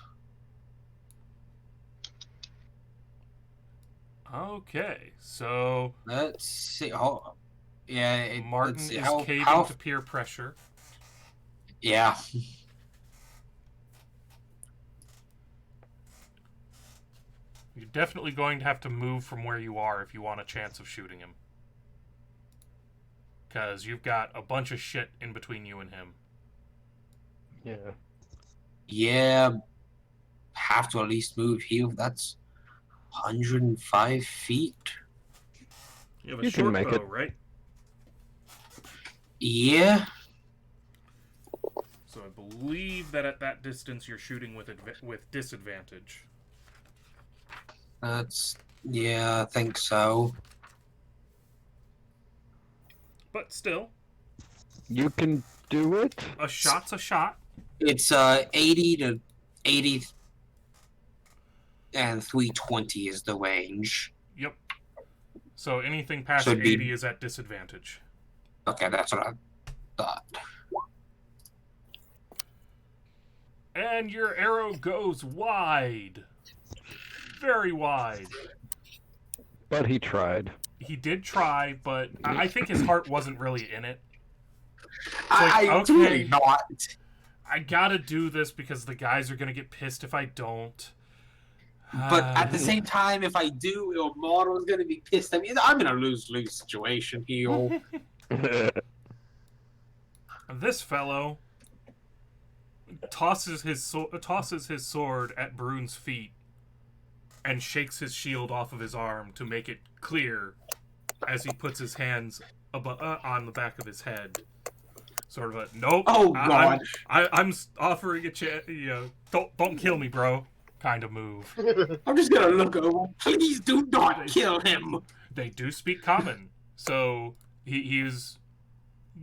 Okay, so Let's see. Oh, yeah, Martin let's see. is How, caving how, to peer pressure. yeah. You're definitely going to have to move from where you are if you want a chance of shooting him. Because you've got a bunch of shit in between you and him. Yeah. Yeah. Have to at least move here. That's 105 feet. You have a You can short make bow, it. right? Yeah. So I believe that at that distance you're shooting with disadvantage. Yeah, I think so. But still, You can do it? a shot's a shot. It's 80 to 80 and 320 is the range. Yep. So anything past So it'd be- 80 is at disadvantage. Okay, that's what I thought. And your arrow goes wide. Very wide. But he tried. He did try, but I think his heart wasn't really in it. I okay. really not. I gotta do this because the guys are gonna get pissed if I don't. But at the same time, if I do, your model's gonna be pissed at me. I'm in a lose-lose situation here. This fellow tosses his sword at Brune's feet and shakes his shield off of his arm to make it clear as he puts his hands on the back of his head. Sort of a, nope. Oh, God. I'm offering a chance, don't kill me, bro, kind of move. I'm just gonna look over. Please do not kill him. They do speak common, so he is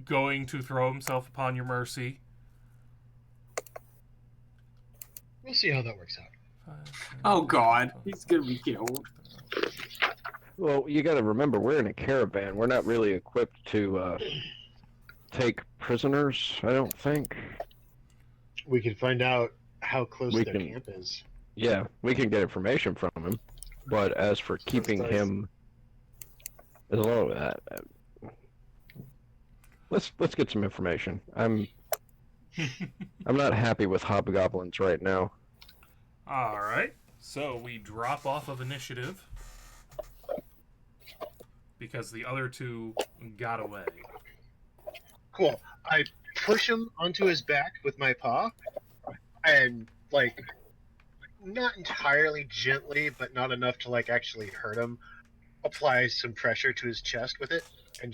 going to throw himself upon your mercy. We'll see how that works out. Oh, God. He's gonna be killed. Well, you got to remember, we're in a caravan. We're not really equipped to take prisoners, I don't think. We can find out how close their camp is. Yeah, we can get information from him. But as for keeping him... As long as that... Let's get some information. I'm not happy with hobgoblins right now. Alright, so we drop off of initiative because the other two got away. Cool. I push him onto his back with my paw, and, like, not entirely gently, but not enough to, like, actually hurt him, apply some pressure to his chest with it, and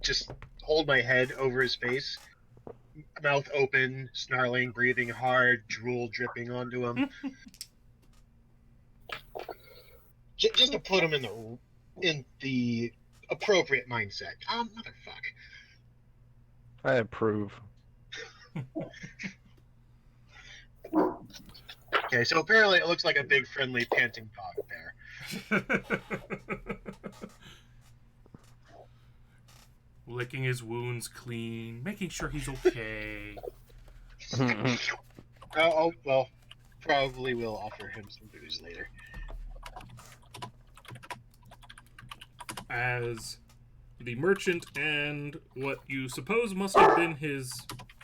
just hold my head over his face, mouth open, snarling, breathing hard, drool dripping onto him. Just to put him in the appropriate mindset. Motherfuck. I approve. Okay, so apparently it looks like a big, friendly, panting dog there. Licking his wounds clean, making sure he's okay. Oh, well, probably will offer him some booze later. As the merchant and what you suppose must have been his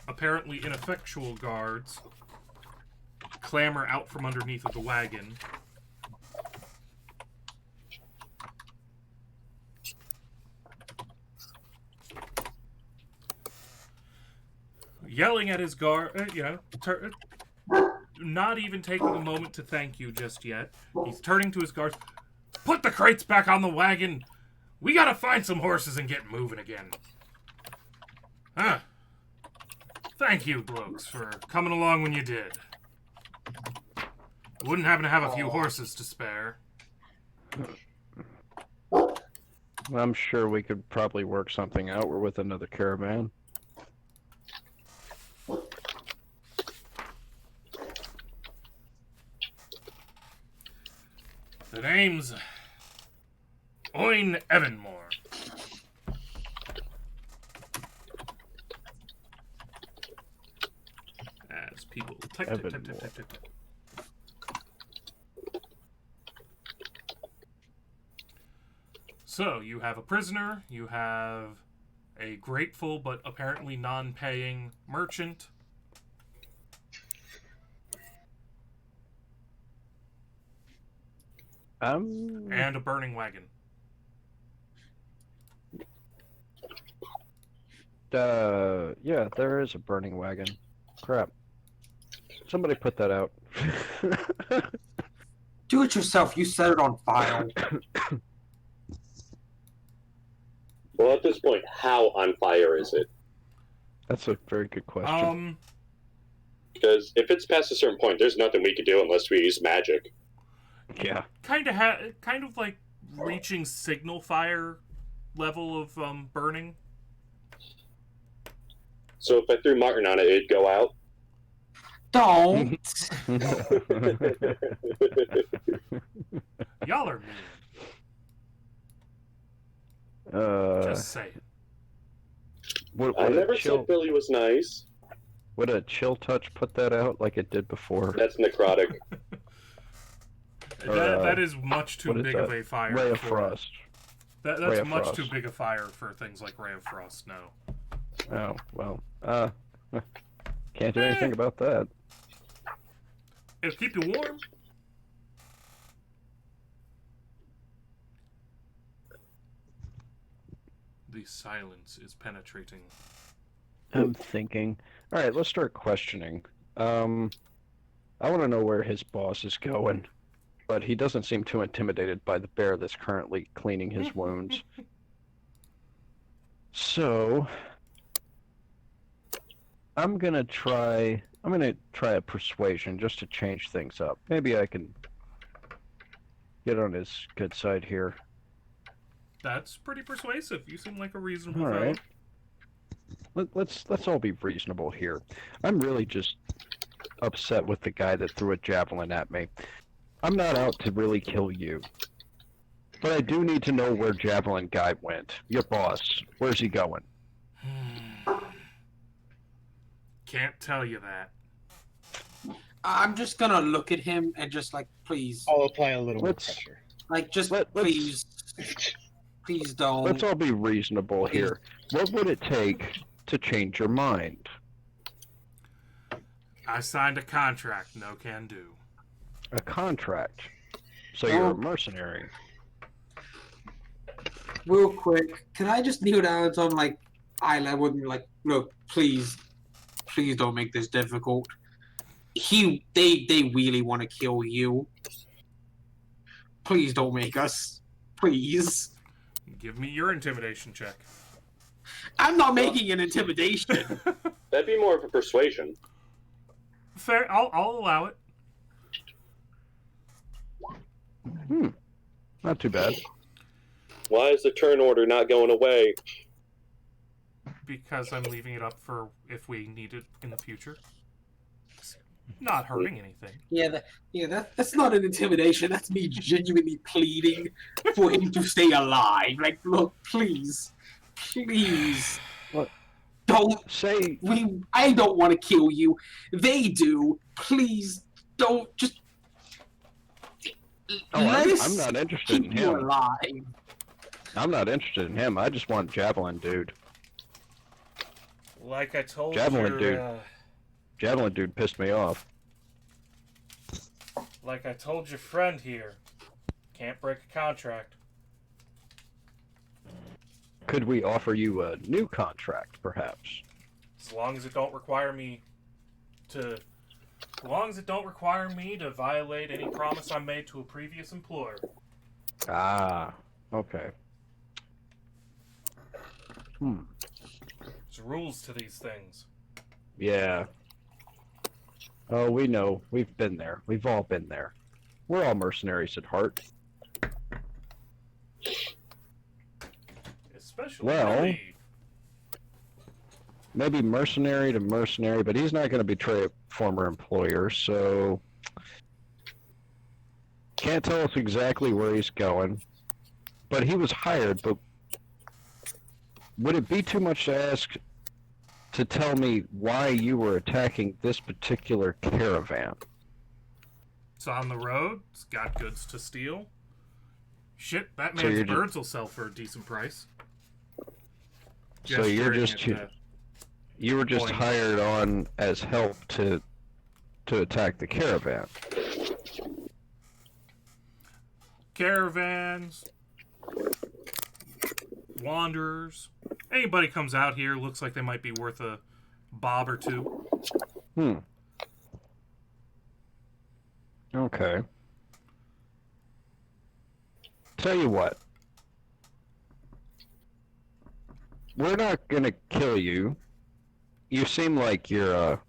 apparently ineffectual guards clamber out from underneath of the wagon. Yelling at his guard, not even taking a moment to thank you just yet. He's turning to his guards. Put the crates back on the wagon. We gotta find some horses and get moving again. Huh. Thank you, blokes, for coming along when you did. Wouldn't happen to have a few horses to spare. I'm sure we could probably work something out. We're with another caravan. The name's Oin Evanmore. As people type. So, you have a prisoner, you have a grateful but apparently non-paying merchant, and a burning wagon. Yeah, there is a burning wagon. Crap. Somebody put that out. Do it yourself. You set it on fire. Well, at this point, how on fire is it? That's a very good question. Because if it's past a certain point, there's nothing we can do unless we use magic. Yeah. Kind of like reaching signal fire level of burning. So if I threw Martin on it, it'd go out? Don't. Y'all are mean. Just saying. I never said Billy was nice. Would a chill touch put that out like it did before? That's necrotic. That is much too big of a fire. Ray of Frost. That's much too big a fire for things like Ray of Frost now. Oh, well. Can't do anything about that. It'll keep you warm. The silence is penetrating I'm thinking. All right, let's start questioning. I want to know where his boss is going, but he doesn't seem too intimidated by the bear that's currently cleaning his wounds. So, I'm gonna try a persuasion just to change things up. Maybe I can get on his good side here. That's pretty persuasive. You seem like a reasonable All fellow. right. Let's all be reasonable here. I'm really just upset with the guy that threw a javelin at me. I'm not out to really kill you. But I do need to know where Javelin Guy went. Your boss. Where's he going? Can't tell you that. I'm just gonna look at him and just like, please, I'll apply a little more pressure. like, just please don't. Let's all be reasonable here. What would it take to change your mind? I signed a contract. No can do. A contract. So you're a mercenary. Real quick, can I just kneel down on like eye level and like, look, please don't make this difficult. They really want to kill you. Please don't make us. Please. Give me your intimidation check. I'm not making an intimidation. That'd be more of a persuasion. Fair. I'll allow it. Not too bad. Why is the turn order not going away? Because I'm leaving it up for if we need it in the future. It's not hurting anything. That's not an intimidation. That's me genuinely pleading for him to stay alive. Like, look, please. What? Don't Say I don't want to kill you. They do. Please don't just. I'm not interested in keep you him. alive. I'm not interested in him. I just want Javelin Dude. Like I told Javelin Dude pissed me off. Like I told your friend here, can't break a contract. Could we offer you a new contract, perhaps? As long as it don't require me to violate any promise I made to a previous employer. Ah, okay. There's rules to these things. Yeah. Oh, we know. We've been there. We've all been there. We're all mercenaries at heart. Especially Well, me. Maybe mercenary to mercenary, but he's not going to betray a former employer, so can't tell us exactly where he's going. But he was hired, but would it be too much to ask to tell me why you were attacking this particular caravan? It's on the road. It's got goods to steal. Shit, that So man's you're birds will sell for a decent price. So you're Gesturing at you were just point. hired on as help to attack the caravan. Caravans, wanderers, anybody comes out here looks like they might be worth a bob or two. Okay. Tell you what. We're not gonna kill you. You seem like you're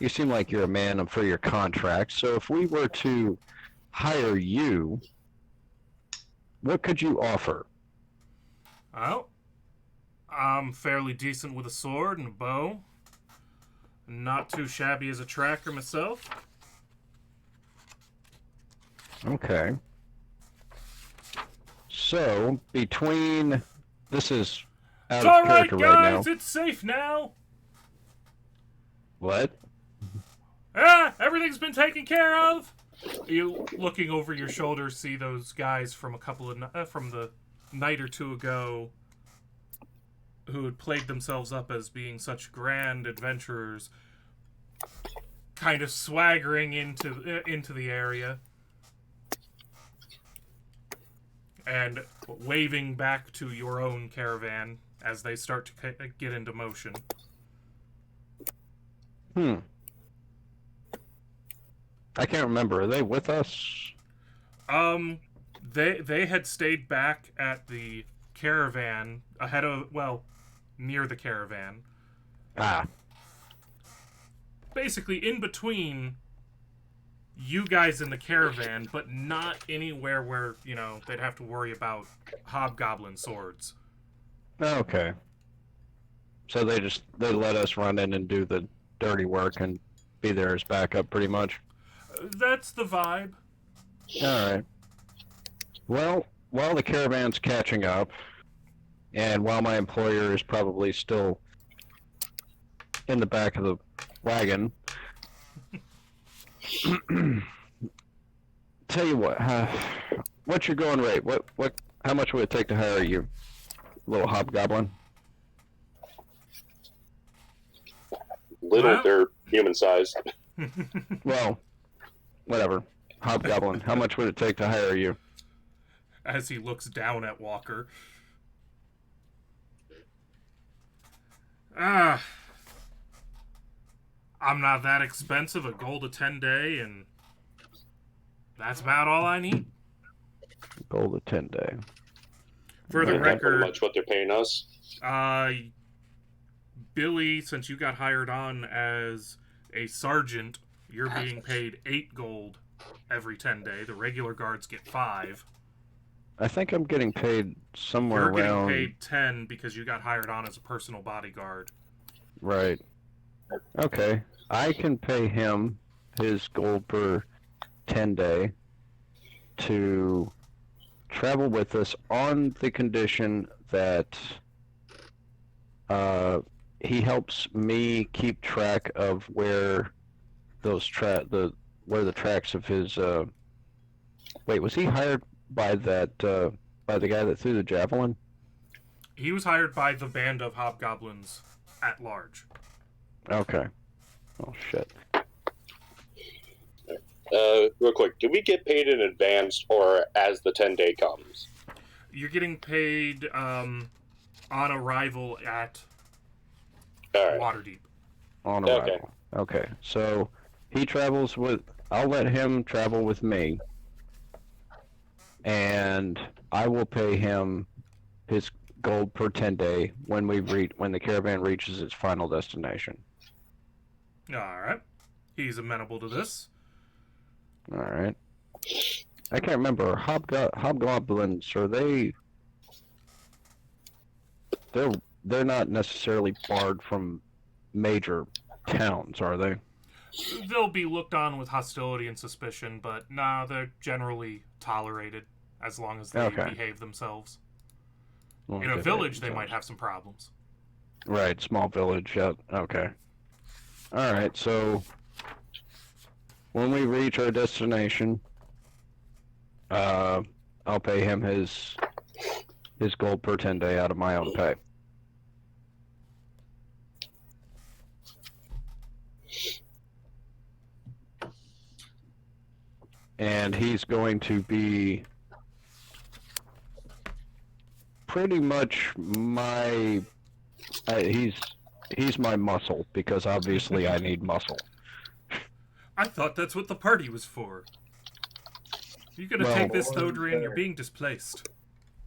a man for your contract. So if we were to hire you, what could you offer? Oh, I'm fairly decent with a sword and a bow. Not too shabby as a tracker myself. Okay. So between this is out It's of all right, character right guys. now. It's safe now. What? Everything's been taken care of. You looking over your shoulder see those guys from from the night or two ago who had played themselves up as being such grand adventurers, kind of swaggering into the area and waving back to your own caravan as they start to get into motion. I can't remember. Are they with us? They had stayed back at the caravan near the caravan. Ah. Basically in between you guys in the caravan, but not anywhere where, they'd have to worry about hobgoblin swords. Okay. So they let us run in and do the dirty work and be there as backup, pretty much. That's the vibe. All right. Well, while the caravan's catching up, and while my employer is probably still in the back of the wagon, tell you what, what's your going rate? How much would it take to hire you, little hobgoblin? Little, they're human sized. Well, whatever. Hobgoblin, how much would it take to hire you? As he looks down at Walker. I'm not that expensive, a gold a 10-day, and that's about all I need. Gold a 10-day. For the Pretty record, much what they're paying us. Billy, since you got hired on as a sergeant, you're being paid 8 gold every 10-day. The regular guards get 5. I think I'm getting paid somewhere You're around... getting paid 10 because you got hired on as a personal bodyguard. Right. Okay. I can pay him his gold per 10-day to travel with us on the condition that he helps me keep track of where those where the tracks of his wait, was he hired by that by the guy that threw the javelin? He was hired by the band of hobgoblins at large. Okay. Oh shit. Real quick, do we get paid in advance or as the 10-day comes? You're getting paid on arrival at Alright. Waterdeep. On arrival. Okay. So he travels with... I'll let him travel with me. And I will pay him his gold per 10-day when the caravan reaches its final destination. Alright. He's amenable to this. Alright. I can't remember. Hobgoblins, are they... They're not necessarily barred from major towns, are they? They'll be looked on with hostility and suspicion, but nah, they're generally tolerated as long as they behave themselves. Well, In a village, they might have some problems. Right, small village, yeah. Okay. Alright, so when we reach our destination, I'll pay him his gold per 10-day out of my own pay. And he's going to be pretty much my... he's my muscle, because obviously I need muscle. I thought that's what the party was for. You're gonna take this, Thodrian, you're being displaced.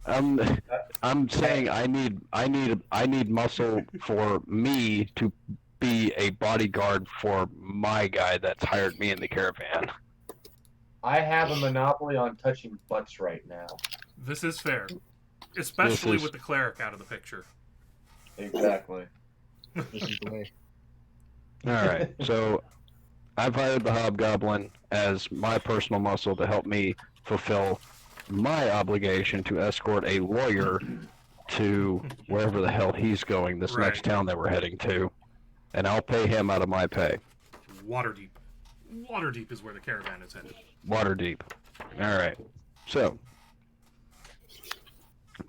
I'm saying I need muscle for me to be a bodyguard for my guy that's hired me in the caravan. I have a monopoly on touching butts right now. This is fair. Especially with the cleric out of the picture. Exactly. This is the way. Alright, so I've hired the hobgoblin as my personal muscle to help me fulfill my obligation to escort a lawyer to wherever the hell he's going, this next town that we're heading to. And I'll pay him out of my pay. Waterdeep. Waterdeep is where the caravan is headed. Waterdeep. Alright. So.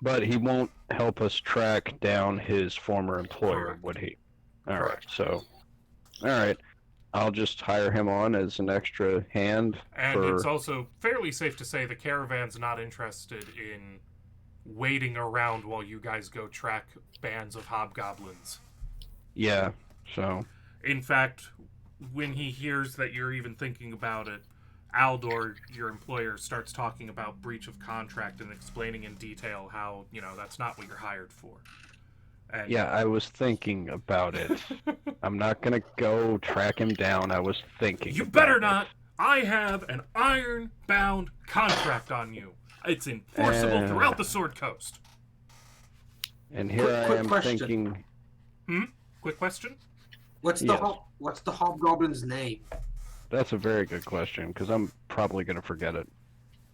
But he won't help us track down his former employer, would he? Alright, so. Alright. I'll just hire him on as an extra hand. And it's also fairly safe to say the caravan's not interested in waiting around while you guys go track bands of hobgoblins. Yeah, so. In fact, when he hears that you're even thinking about it, Aldor, your employer, starts talking about breach of contract and explaining in detail how, that's not what you're hired for. And Yeah, I was thinking about it. I'm not gonna go track him down. I was thinking. You better not! I have an iron-bound contract on you. It's enforceable throughout the Sword Coast. And here I am question. thinking. Quick question? What's the hobgoblin's name? That's a very good question, because I'm probably going to forget it.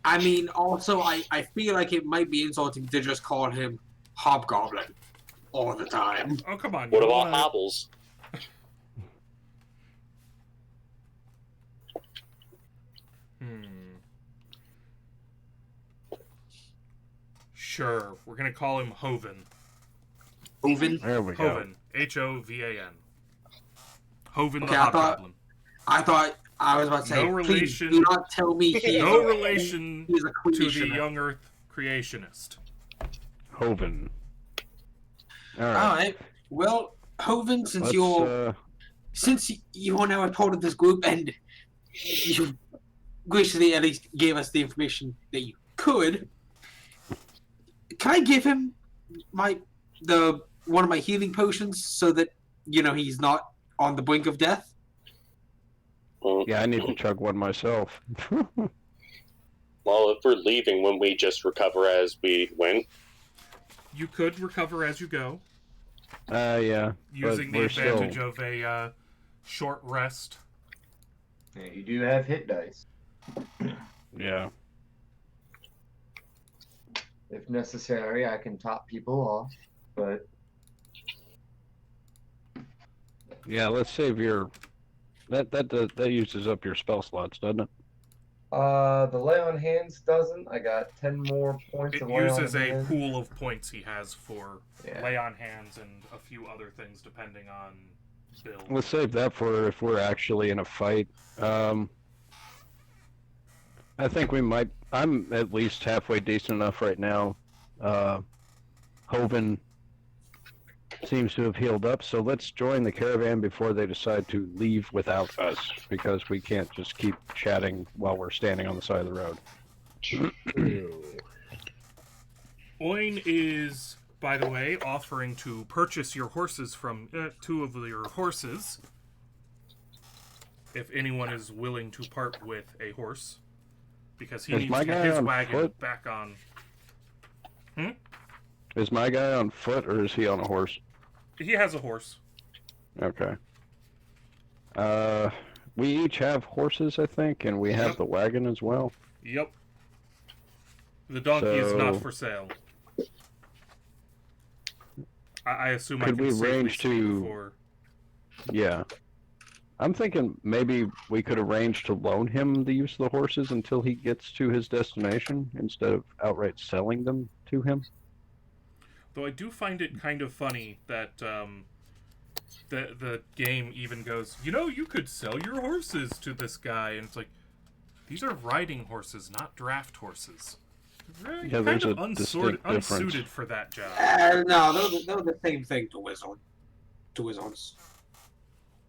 I mean, also, I feel like it might be insulting to just call him Hobgoblin all the time. Oh, come on. What about hobbles? Sure, we're going to call him Hoven. Hoven? There we go. Hoven. Hovan. Hoven the Okay, Hobgoblin. I was about to say, No please relation. do not tell me No relation he's a to the creationist. young Earth creationist. Hoven. All right. Alright. Well, Hoven, since Let's, you are now a part of this group and you graciously at least gave us the information that you could, can I give him one of my healing potions so that he's not on the brink of death? Yeah, I need to chug one myself. Well, if we're leaving, wouldn't we just recover as we went? You could recover as you go. Yeah. Using the advantage of a short rest. Yeah, you do have hit dice. Yeah. If necessary, I can top people off, but Yeah, let's save your... That uses up your spell slots, doesn't it? the lay on hands doesn't. I got 10 more points It of lay on uses a hands. pool of points he has for Yeah. lay on hands and a few other things depending on build. Let's save that for if we're actually in a fight. I think we might... I'm at least halfway decent enough right now. Hoven seems to have healed up, so let's join the caravan before they decide to leave without us, because we can't just keep chatting while we're standing on the side of the road. Oin is, by the way, offering to purchase your horses from two of your horses. If anyone is willing to part with a horse. Because he needs to get his wagon back on. Is my guy on foot, or is he on a horse? He has a horse. Okay. We each have horses, I think, and we have the wagon as well. Yep. The donkey is not for sale. I assume Could I can we safely arrange speak to... for... Yeah. I'm thinking maybe we could arrange to loan him the use of the horses until he gets to his destination, instead of outright selling them to him. Though I do find it kind of funny that the game even goes, you could sell your horses to this guy, and it's like, these are riding horses, not draft horses. They're Yeah, kind there's of a distinct difference. unsuited for that job. No, they're the same thing to wizards.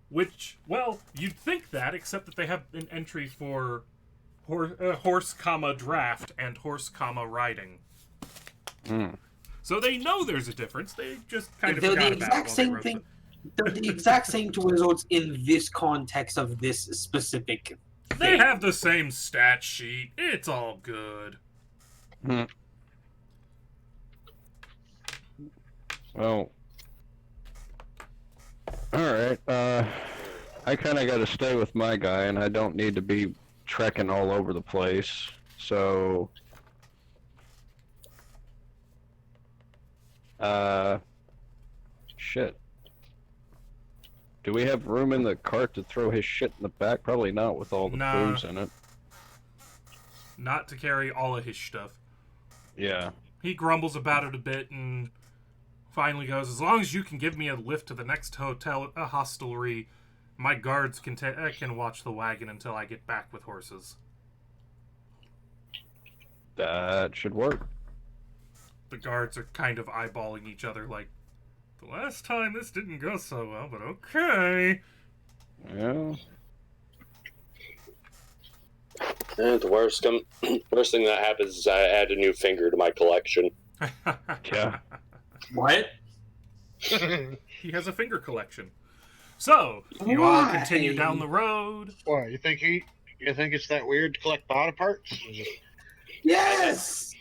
Which, well, you'd think that, except that they have an entry for horse, draft, and horse, riding. So they know there's a difference. They just kind of forgot about it while they wrote it. They're the exact same to wizards in this context of this specific thing. They have the same stat sheet. It's all good. Well, alright, I kind of got to stay with my guy, and I don't need to be trekking all over the place, so... Shit. Do we have room in the cart to throw his shit in the back? Probably not, with all the booze in it. Not to carry all of his stuff. Yeah. He grumbles about it a bit and finally goes, as long as you can give me a lift to the next hostelry, my guards can watch the wagon until I get back with horses. That should work. The guards are kind of eyeballing each other like, the last time this didn't go so well, but okay. Yeah. The worst thing that happens is I add a new finger to my collection. Yeah. What? He has a finger collection. So, you all continue down the road. What, you think it's that weird to collect body parts? Yes!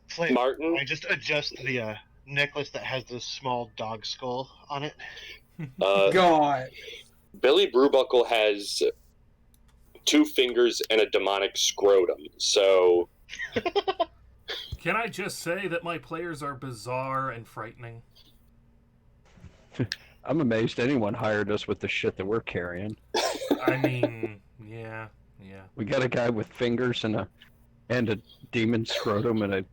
It's like, Martin? I just adjust the necklace that has this small dog skull on it. God. Billy Brewbuckle has 2 fingers and a demonic scrotum, so... Can I just say that my players are bizarre and frightening? I'm amazed anyone hired us with the shit that we're carrying. I mean, yeah. We got a guy with fingers and a demon scrotum and a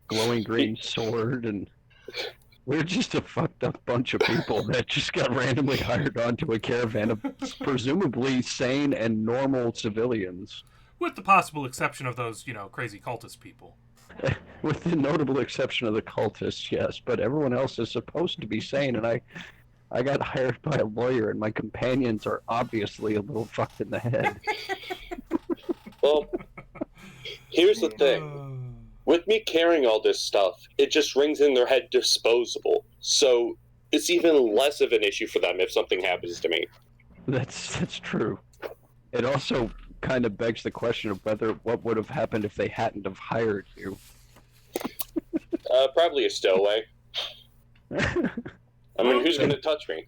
glowing green sword, and we're just a fucked up bunch of people that just got randomly hired onto a caravan of presumably sane and normal civilians. With the possible exception of those, crazy cultist people. With the notable exception of the cultists, yes, but everyone else is supposed to be sane, and I got hired by a lawyer, and my companions are obviously a little fucked in the head. Well, here's the thing. With me carrying all this stuff, it just rings in their head disposable. So it's even less of an issue for them if something happens to me. That's true. It also kind of begs the question of what would have happened if they hadn't have hired you. Probably a stowaway. I mean, who's going to touch me?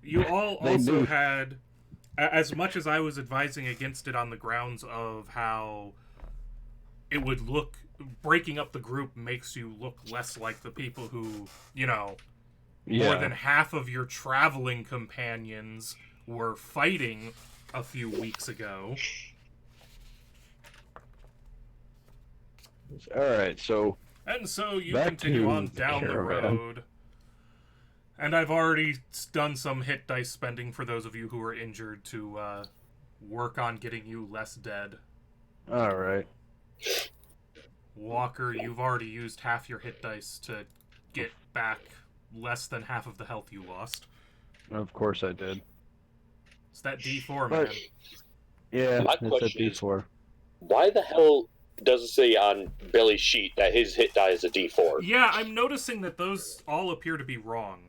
You all also had, as much as I was advising against it on the grounds of how it would look, breaking up the group makes you look less like the people who, more than half of your traveling companions were fighting a few weeks ago. Alright, so... And so you continue on down the road. And I've already done some hit dice spending for those of you who are injured to work on getting you less dead. Alright. Walker, you've already used half your hit dice to get back less than half of the health you lost. Of course I did. It's that D4, man. Yeah, My it's a question D4. Why the hell does it say on Billy's sheet that his hit die is a D4? Yeah, I'm noticing that those all appear to be wrong.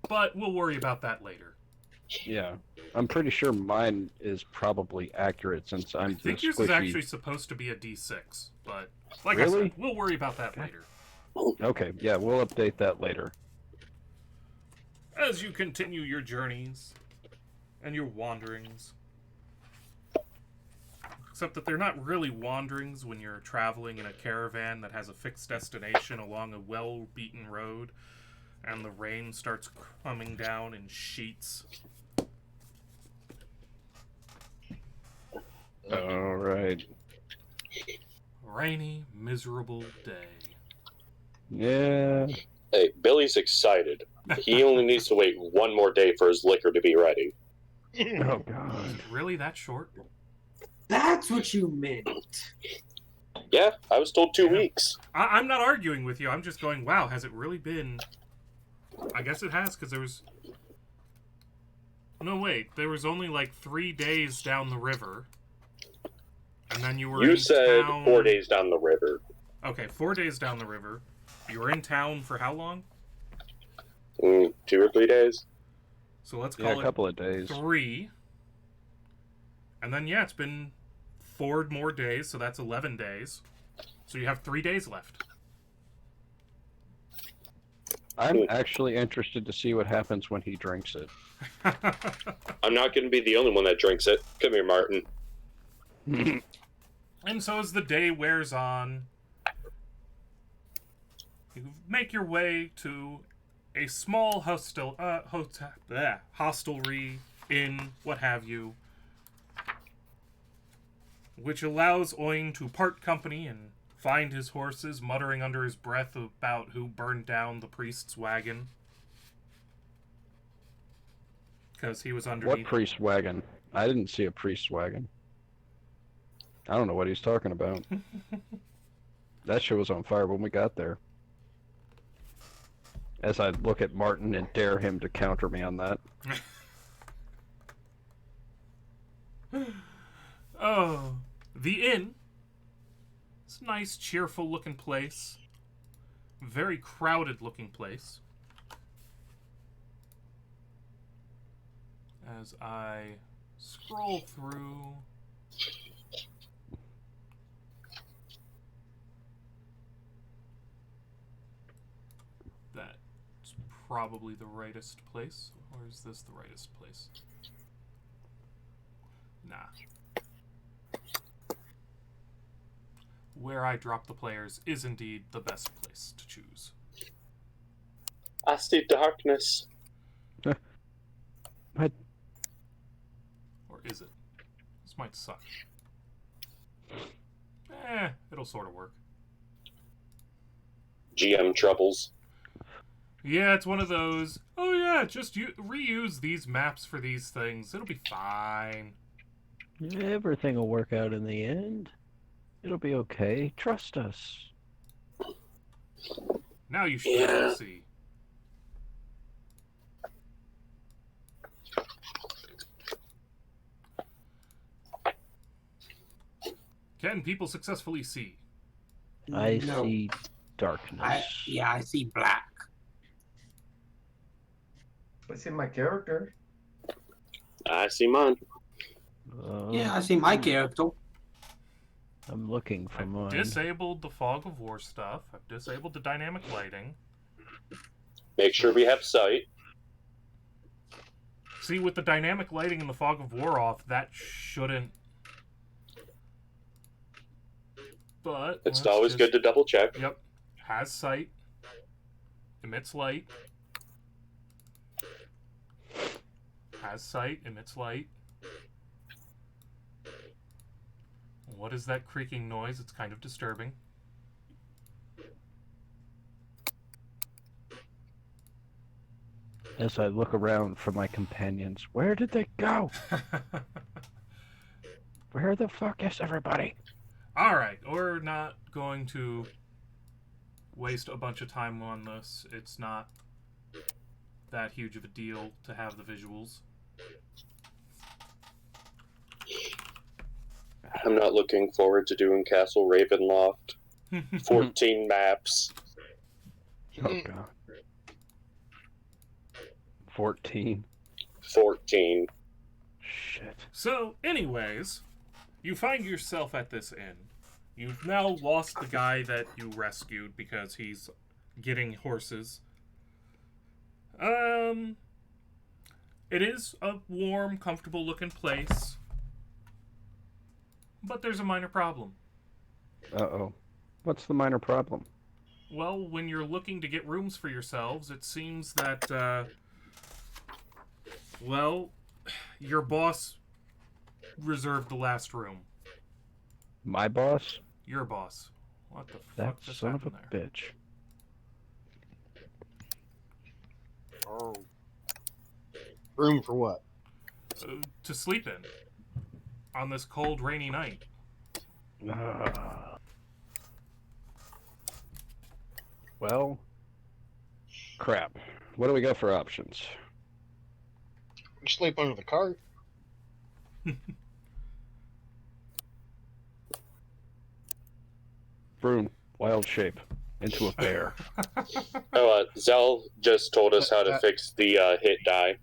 But we'll worry about that later. Yeah. I'm pretty sure mine is probably accurate since I'm I think yours is actually supposed to be a D6, but like I said, we'll worry about that later. Okay, yeah, we'll update that later. As you continue your journeys and your wanderings, except that they're not really wanderings when you're traveling in a caravan that has a fixed destination along a well-beaten road, and the rain starts coming down in sheets. Alright. Rainy, miserable day. Yeah. Hey, Billy's excited. He only needs to wait one more day for his liquor to be ready. Oh, God. Really that short? That's what you meant. Yeah, I was told 2 weeks. I'm not arguing with you. I'm just going, wow, has it really been... I guess it has, because there was... No, wait. There was only like 3 days down the river. And then you were You in said town... 4 days down the river. Okay, 4 days down the river. You were in town for how long? 2 or 3 days. So let's call Yeah, a couple of days. 3. And then, yeah, it's been 4 more days, so that's 11 days. So you have 3 days left. I'm actually interested to see what happens when he drinks it. I'm not going to be the only one that drinks it. Come here, Martin. And so as the day wears on, you make your way to a small hostelry, inn, what have you, which allows Oin to part company and find his horses, muttering under his breath about who burned down the priest's wagon. Because he was underneath... What priest wagon? I didn't see a priest wagon. I don't know what he's talking about. That shit was on fire when we got there. As I look at Martin and dare him to counter me on that. Oh, the inn. It's a nice, cheerful-looking place. Very crowded-looking place. As I scroll through... That's probably the rightest place. Or is this the rightest place? Nah. Where I drop the players is indeed the best place to choose. I see darkness. What? Or is it? This might suck. It'll sort of work. GM troubles. Yeah, it's one of those, oh yeah, just reuse these maps for these things. It'll be fine. Everything will work out in the end. It'll be okay. Trust us. Now you should see. Can people successfully see? I No. see darkness. I see black. I see my character. I see mine. Yeah, I see my character. I'm looking for I've mine. disabled the fog of war stuff. I've disabled the dynamic lighting. Make sure we have sight. See, with the dynamic lighting and the fog of war off, that shouldn't... But It's let's always just- good to double check. Yep. Has sight. Emits light. Has sight. Emits light. What is that creaking noise? It's kind of disturbing. As I look around for my companions, where did they go? Where the fuck is everybody? Alright, we're not going to waste a bunch of time on this. It's not that huge of a deal to have the visuals. I'm not looking forward to doing Castle Ravenloft. 14 maps. Oh god. 14. 14. Shit. So, anyways, you find yourself at this inn. You've now lost the guy that you rescued because he's getting horses. It is a warm, comfortable looking place. But there's a minor problem. Uh-oh. What's the minor problem? Well, when you're looking to get rooms for yourselves, it seems that, well, your boss reserved the last room. My boss? Your boss. What the That fuck just son of a happened there? bitch. Oh. Room for what? To sleep in. On this cold, rainy night. Well, crap. What do we got for options? Sleep under the cart. Brune, wild shape, into a bear. Oh, Zell just told us how to fix the hit die.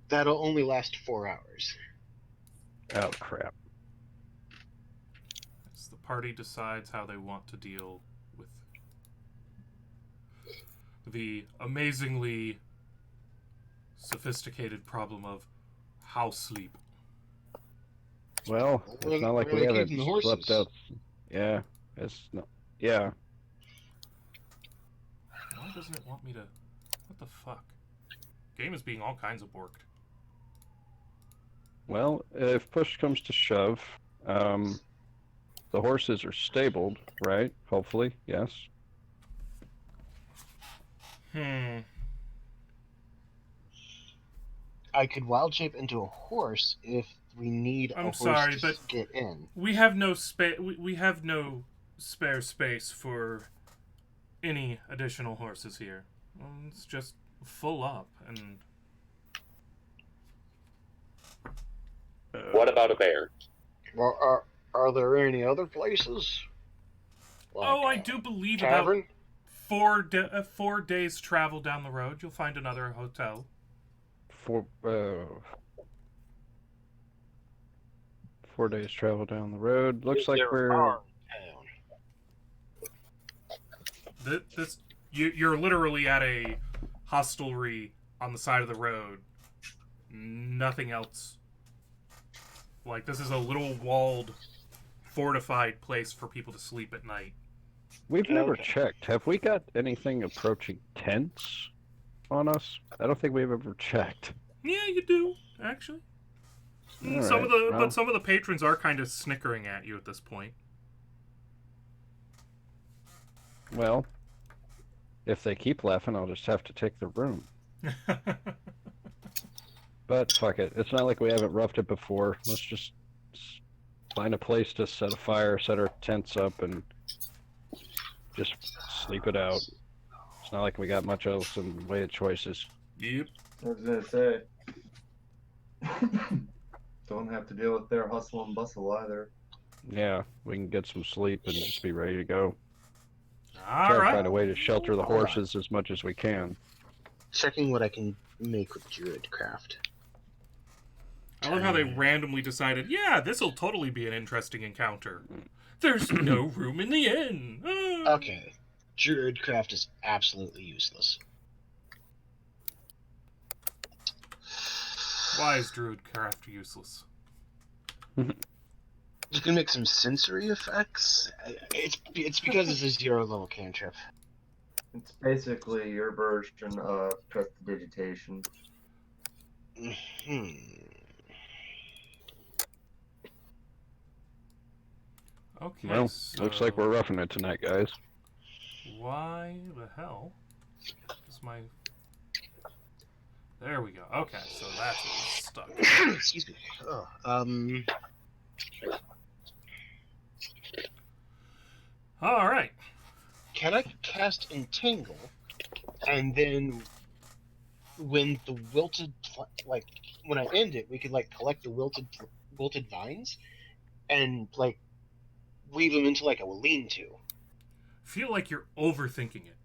That'll only last 4 hours. Oh, crap. As the party decides how they want to deal with the amazingly sophisticated problem of house sleep. Well, it's not like we Where are they haven't keeping the horses? slept out. Yeah, it's not. Yeah. Why doesn't it want me to... What the fuck? Game is being all kinds of borked. Well, if push comes to shove, the horses are stabled, right? Hopefully, yes. I could wild shape into a horse if we need a I'm horse sorry, to but- get in. We have no we have no spare space for any additional horses here. It's just full up, and... What about a bear? Well, are there any other places? Oh, I do believe tavern? about 4 days travel down the road, you'll find another hotel. 4 days travel down the road. Looks like we're... You're literally at a hostelry on the side of the road. Nothing else. Like, this is a little walled, fortified place for people to sleep at night. We've never checked. Have we got anything approaching tents on us? I don't think we've ever checked. Yeah, you do, actually. Some of the patrons are kind of snickering at you at this point. Well, if they keep laughing, I'll just have to take the room. But fuck it. It's not like we haven't roughed it before. Let's just find a place to set a fire, set our tents up, and just sleep it out. It's not like we got much else in the way of choices. Yep. I was gonna say. Don't have to deal with their hustle and bustle either. Yeah, we can get some sleep and just be ready to go. All Try right. to find a way to shelter the horses as much as we can. Checking what I can make with druid craft. I love how they randomly decided, yeah, this'll totally be an interesting encounter. There's no room in the inn. Ah. Okay. Druid craft is absolutely useless. Why is Druidcraft useless? You can make some sensory effects. It's because it's a 0 level cantrip. It's basically your version of prestidigitation. Okay, Well, so looks like we're roughing it tonight, guys. why the hell is my... There we go. Okay, so that's what was stuck. Excuse me. All right. Can I cast Entangle, and then when the wilted, when I end it, we could collect the wilted vines, and weave them into a lean-to. Feel like you're overthinking it.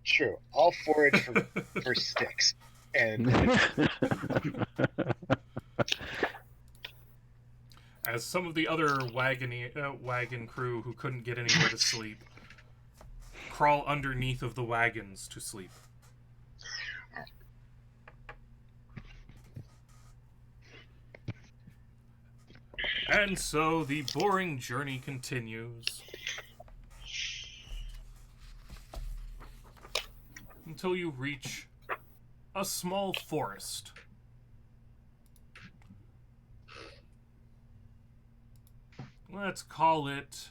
True. I'll forage for sticks, and As some of the other wagon crew who couldn't get anywhere to sleep crawl underneath of the wagons to sleep. And so the boring journey continues until you reach a small forest. Let's call it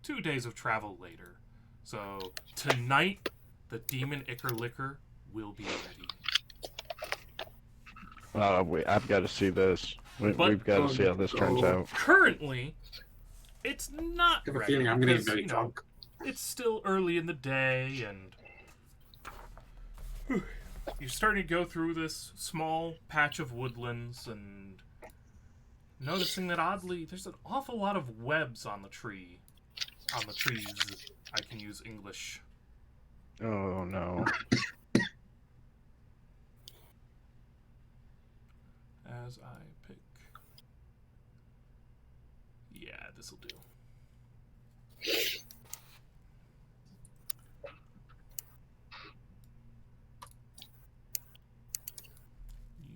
2 days of travel later. So tonight, the demon Icker will be ready. I've got to see this. We've got to see how this turns out. Currently, it's not I have a ready feeling I'm gonna get because, very drunk. it's still early in the day, and you're starting to go through this small patch of woodlands and noticing that oddly, there's an awful lot of webs on the tree. On the trees. I can use English. Oh no. As I pick. Yeah, this'll do.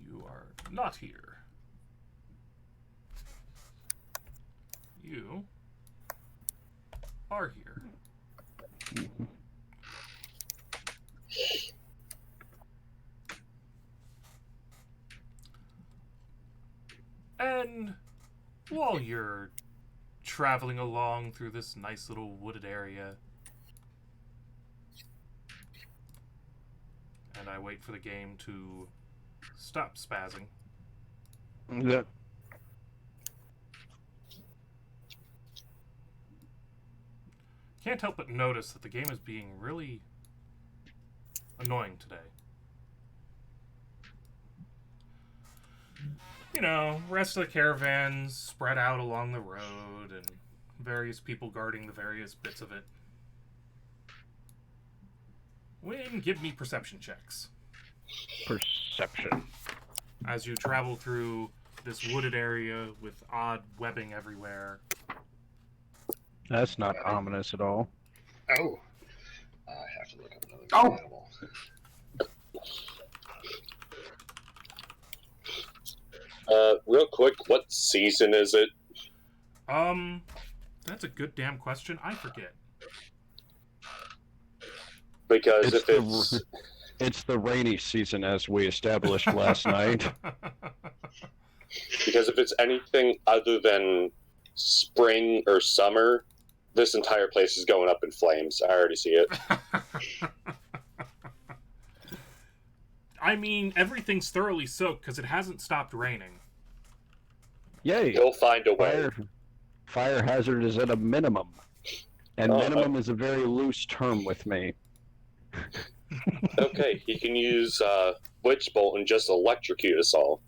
You are not here. You are here. And while you're traveling along through this nice little wooded area, and I wait for the game to stop spazzing. Yeah. can't help but notice that the game is being really annoying today. You know, rest of the caravans spread out along the road and various people guarding the various bits of it. Win, give me perception checks. Perception. As you travel through this wooded area with odd webbing everywhere. That's not ominous at all. Oh. I have to look up another Oh. animal. Real quick, what season is it? That's a good damn question. I forget. Because if it's... It's the rainy season, as we established last night. Because if it's anything other than spring or summer, this entire place is going up in flames. I already see it. I mean, everything's thoroughly soaked because it hasn't stopped raining. Yay! You'll find a way. Fire hazard is at a minimum. And Oh, minimum is a very loose term with me. Okay, he can use Witch Bolt and just electrocute us all.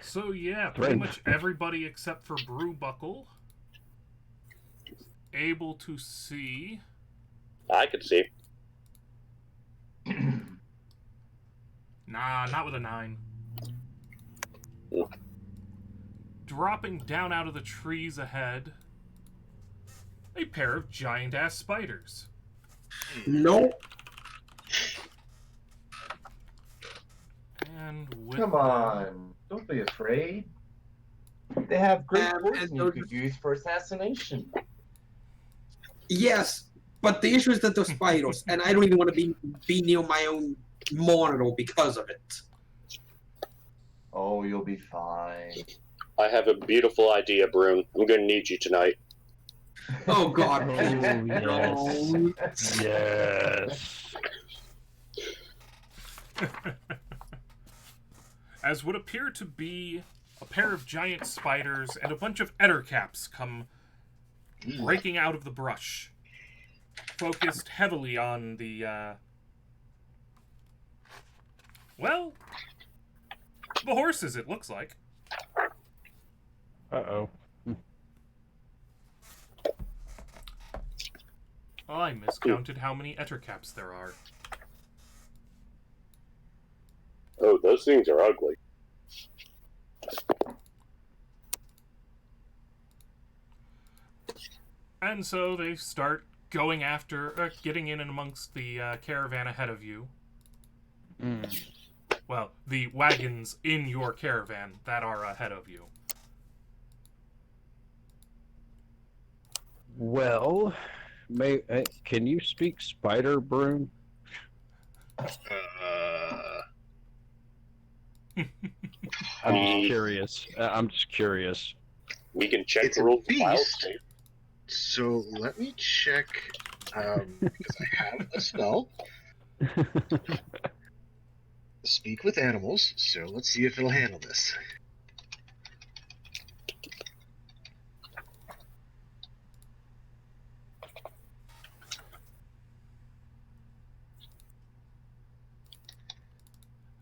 So yeah, pretty much everybody except for Brewbuckle able to see. I could see. Nah, not with a 9. Dropping down out of the trees ahead, a pair of giant-ass spiders. Nope. And with Come on, don't be afraid. They have great poison and you those- could use for assassination. Yes, but the issue is that they're spiders, and I don't even want to be near my own monitor because of it. Oh, you'll be fine. I have a beautiful idea, Brune. I'm going to need you tonight. Oh God! Oh, yes. Yes. As would appear to be a pair of giant spiders and a bunch of ettercaps come breaking out of the brush, focused heavily on the, well, the horses, it looks like. Uh-oh. Oh, I miscounted how many ettercaps there are. Oh, those things are ugly. And so they start going after, getting in and amongst the caravan ahead of you. Well, the wagons in your caravan that are ahead of you. Well, can you speak spider, Broom? I'm just curious. I'm just curious. We can check It's the a rules of beast. Wild. So let me check, because I have a spell. Speak with animals, so let's see if it'll handle this.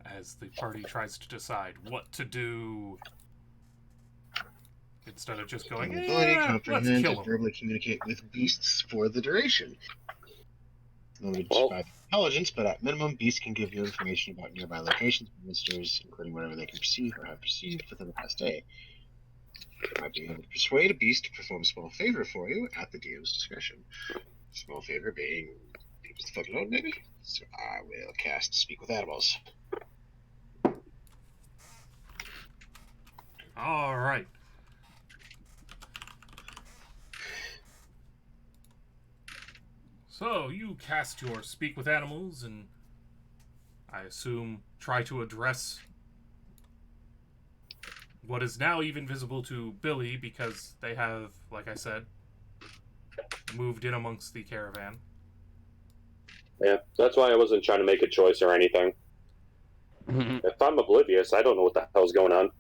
As the party tries to decide what to do. Instead of just going, Ability, let's comprehend, kill and him. verbally communicate with beasts for the duration. Limited Well- by intelligence, but at minimum, beasts can give you information about nearby locations, monsters, including whatever they can perceive or have perceived within the past day. You might be able to persuade a beast to perform a small favor for you at the DM's discretion. Small favor being leave us the fuck alone, maybe? So I will cast Speak with Animals. All right. So you cast your Speak with Animals and I assume try to address what is now even visible to Billy because they have, like I said, moved in amongst the caravan. Yeah, that's why I wasn't trying to make a choice or anything. If I'm oblivious, I don't know what the hell's going on.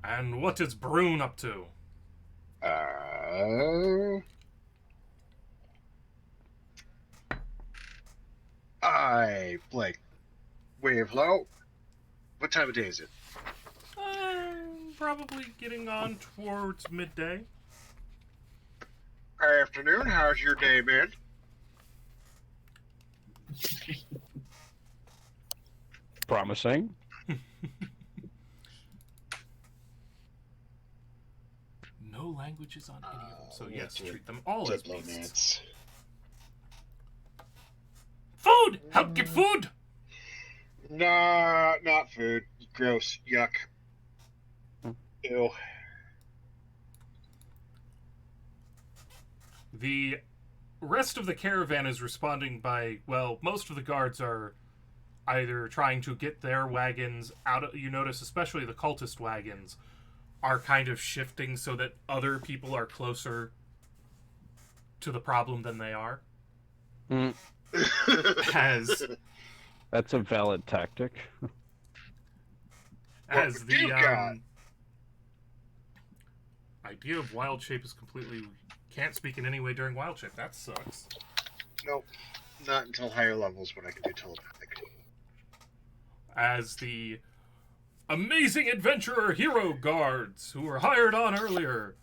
And what is Brune up to? Wave low. What time of day is it? Probably getting on towards midday. Afternoon. How's your day been? Promising. No languages on any of them, so yes, treat them all as beasts. Food! Help get food! Nah, not food. Gross. Yuck. Ew. The rest of the caravan is responding by, well, most of the guards are either trying to get their wagons out of, you notice especially the cultist wagons are kind of shifting so that other people are closer to the problem than they are. As That's a valid tactic. as the idea of wild shape is completely can't speak in any way during wild shape. That sucks. Nope. Not until higher levels when I can do telepathic. As the amazing adventurer hero guards who were hired on earlier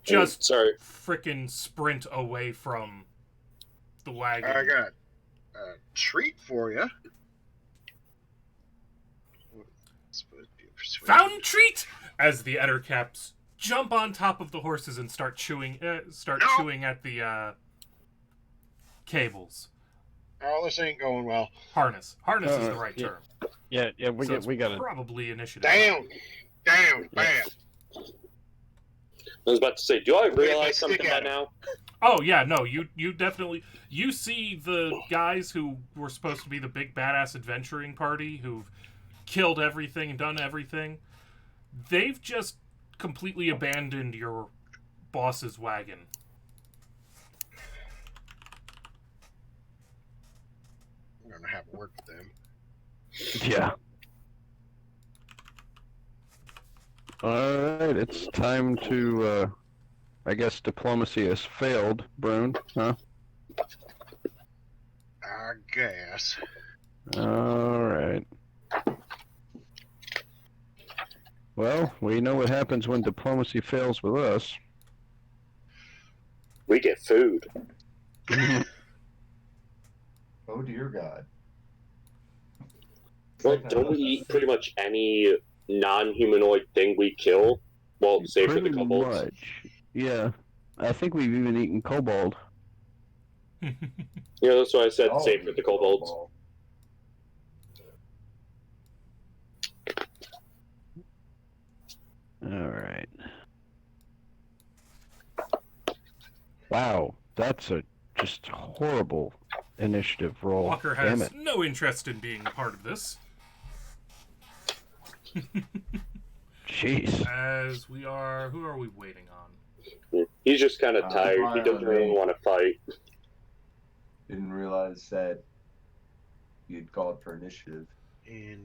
just frickin' sprint away from the wagon. I got a treat for you. Found treat! As the Ettercaps jump on top of the horses and start chewing chewing at the cables. Oh, this ain't going well. Harness is the right term. Yeah, we got it. Probably initiative. Down, bam. I was about to say, do I realize something by now? Oh yeah, no, you definitely you see the guys who were supposed to be the big badass adventuring party who've killed everything and done everything. They've just completely abandoned your boss's wagon. I'm gonna have to work with them. Yeah. Alright, it's time to, I guess diplomacy has failed, Brune, huh? I guess. Alright. Well, we know what happens when diplomacy fails with us. We get food. Oh dear God. Well, don't we eat pretty much any non-humanoid thing we kill? Well, save for the Pretty kobolds. much. Yeah. I think we've even eaten kobold. Yeah, that's why I said save for the kobolds. Alright. Wow, that's a just horrible initiative roll. Walker Damn has it. no interest in being a part of this. Jeez. As we are, who are we waiting on? He's just kind of tired. He doesn't really want to fight. Didn't realize that you'd called for initiative.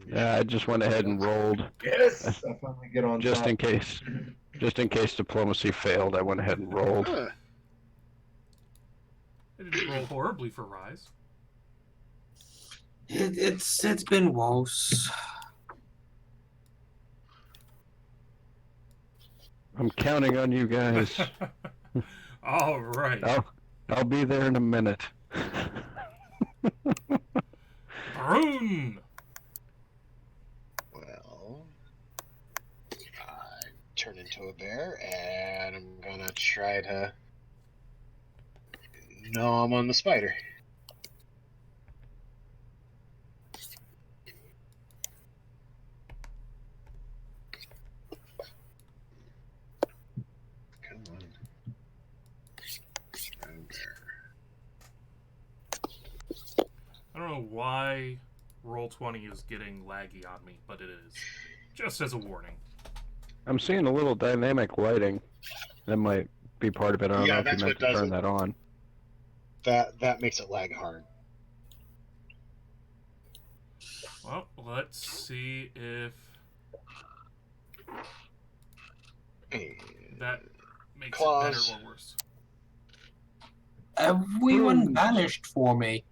Yeah, I just went ahead and rolled. Yes! I finally get on Just top. in case. Just in case diplomacy failed, I went ahead and rolled. It didn't roll horribly for Rise. It's been worse. I'm counting on you guys. All right. I'll be there in a minute. Brune! Well, I turn into a bear, and I'm gonna try to gnaw on the spider. Come on. I don't know why Roll20 is getting laggy on me, but it is. Just as a warning. I'm seeing a little dynamic lighting. That might be part of it. I don't know if you meant to turn that on. That makes it lag hard. Well, let's see if... That makes Claws. it better or worse. Everyone vanished for me.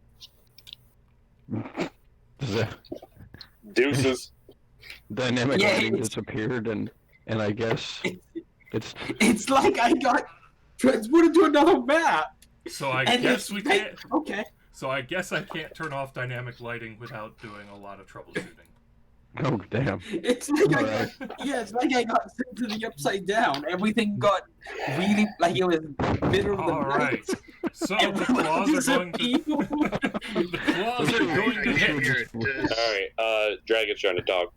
Deuces. Dynamic Yeah, lighting it's- disappeared, and I guess it's It's like I got transported to another map. So I And guess it's we like- can't. Okay. So I guess I can't turn off dynamic lighting without doing a lot of troubleshooting. oh damn. It's like I Alright. got, yeah, it's like I got sent to the upside down. Everything got really like it was middle of the All night. right. So the Everyone claws are going to. disappeared. The claws are going to hit. Here, Alright, Dragon's trying to talk.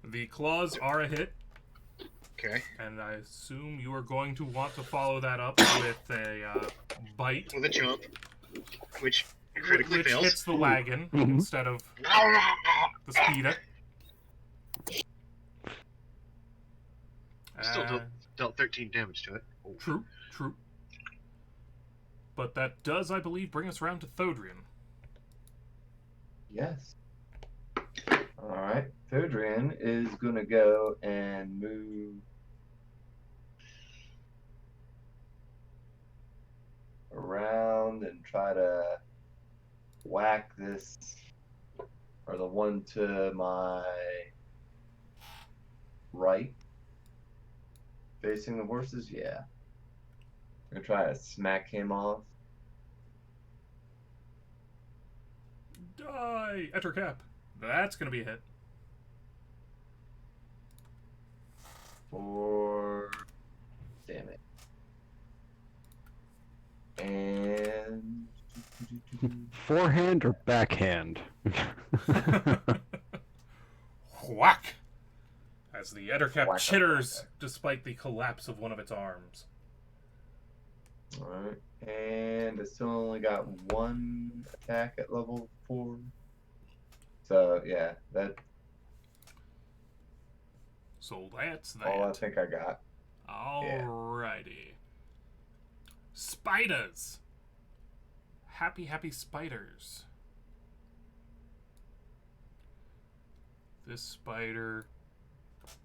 The claws are a hit, Okay. and I assume you are going to want to follow that up with a bite, With a jump, which critically which fails. hits the wagon Mhm. instead of the speeder. Still dealt 13 damage to it. Oh. True, true. But that does, I believe, bring us around to Thodrian. Yes. Alright. Thodrian is gonna go and move around and try to whack this, or the one to my right, facing the horses. Yeah, I'm gonna try to smack him off. Die! Enter cap. That's going to be a hit. For damn it. And Forehand or backhand? Whack! As the Ettercap Whack. chitters despite the collapse of one of its arms. alright. And I still only got one attack at level 4. So yeah, that's So that's all I that. think I got. Alrighty. Spiders. Happy, happy spiders. This spider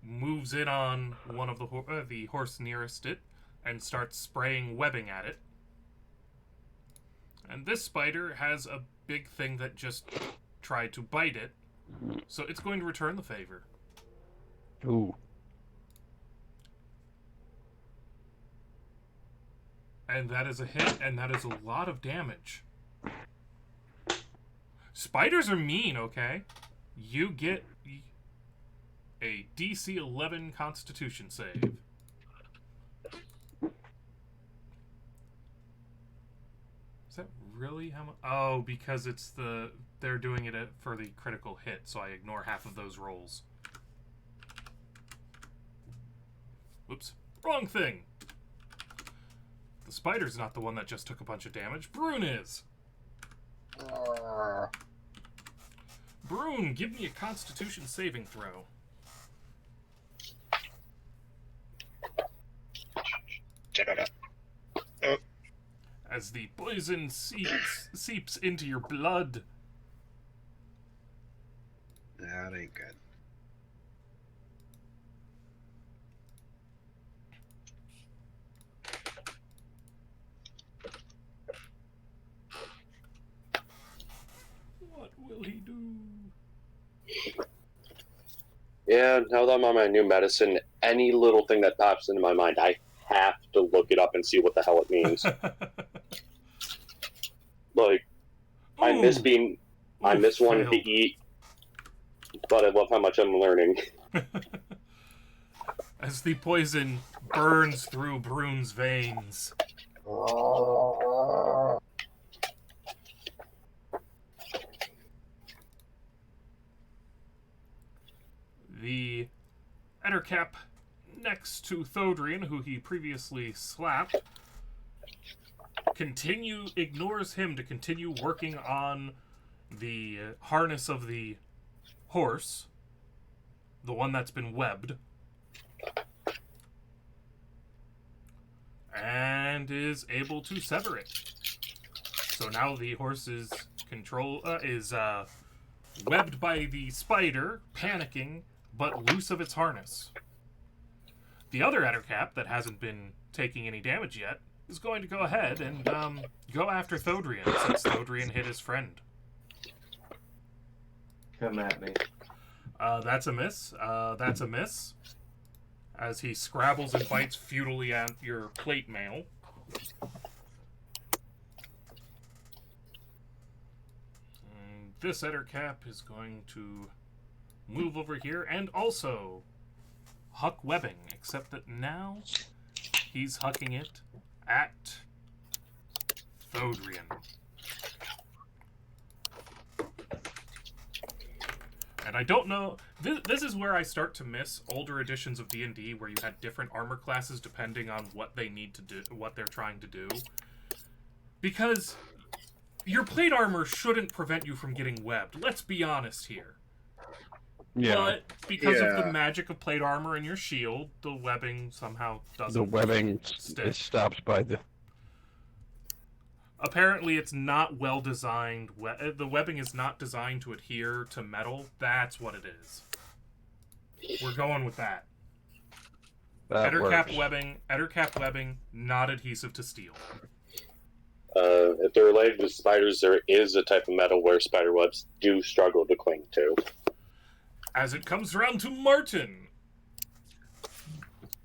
moves in on one of the horse nearest it and starts spraying webbing at it. And this spider has a big thing that just tried to bite it, so it's going to return the favor. Ooh. And that is a hit, and that is a lot of damage. Spiders are mean, okay? You get a DC 11 Constitution save. Is that really how much? Oh, because it's they're doing it for the critical hit, so I ignore half of those rolls. Whoops. Wrong thing! The spider's not the one that just took a bunch of damage. Brune is! Brune, give me a Constitution saving throw. As the poison seeps into your blood. That ain't good. What will he do? Yeah, now that I'm on my new medicine, any little thing that pops into my mind, I have to look it up and see what the hell it means. Like, I miss wanting to eat, but I love how much I'm learning. As the poison burns through Brune's veins. The Ettercap next to Thodrian, who he previously slapped, ignores him to continue working on the harness of the horse, the one that's been webbed, and is able to sever it. So now the horse is webbed by the spider, panicking, but loose of its harness. The other Ettercap that hasn't been taking any damage yet is going to go ahead and go after Thodrian, since Thodrian hit his friend. Come at me. That's a miss. That's a miss. As he scrabbles and bites futilely at your plate mail. And this Ettercap is going to move over here and also huck webbing, except that now he's hucking it at Thodrian. And I don't know... This is where I start to miss older editions of D&D where you had different armor classes depending on what they need to do, what they're trying to do. Because your plate armor shouldn't prevent you from getting webbed. Let's be honest here. Yeah. But because of the magic of plate armor and your shield, the webbing somehow doesn't... The webbing stick. is stopped by the... Apparently, it's not well designed. The webbing is not designed to adhere to metal. That's what it is. We're going with that. Ettercap webbing, not adhesive to steel. If they're related to spiders, there is a type of metal where spider webs do struggle to cling to. As it comes around to Martin,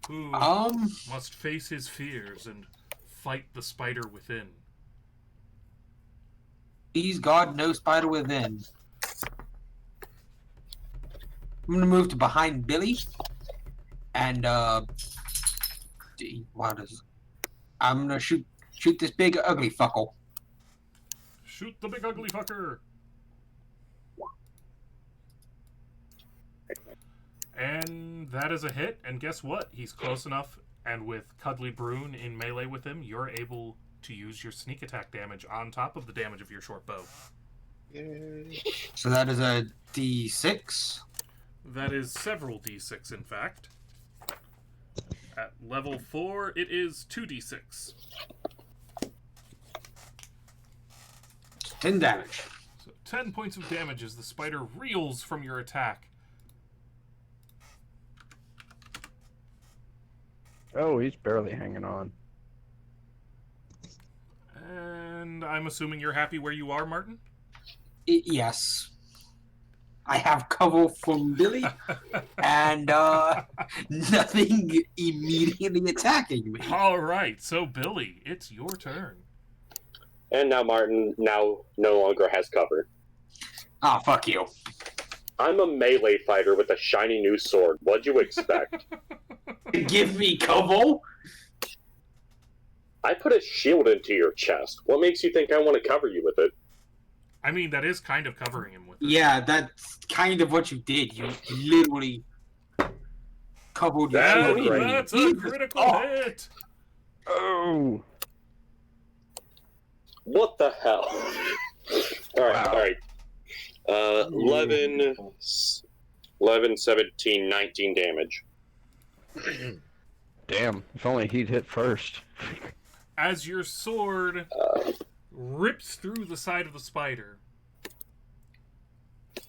who must face his fears and fight the spider within. Please God, no spider within. I'm gonna move to behind Billy, and I'm gonna shoot this big ugly fuckle. Shoot the big ugly fucker. And that is a hit. And guess what? He's close enough, and with Cuddly Brune in melee with him, you're able to use your sneak attack damage on top of the damage of your short bow. So that is a D6. That is several D6, in fact. At level 4, it is 2D6. 10 damage. So 10 points of damage as the spider reels from your attack. Oh, he's barely hanging on. And I'm assuming you're happy where you are, Martin? Yes. I have cover from Billy, and nothing immediately attacking me. All right, so Billy, it's your turn. And now Martin no longer has cover. Ah, fuck you. I'm a melee fighter with a shiny new sword. What'd you expect? Give me cover? I put a shield into your chest. What makes you think I want to cover you with it? I mean, that is kind of covering him with it. Yeah, that's kind of what you did. You literally covered your That's a critical hit! Oh! What the hell? Alright. 11, 17, 19 damage. Damn, if only he'd hit first. As your sword rips through the side of the spider,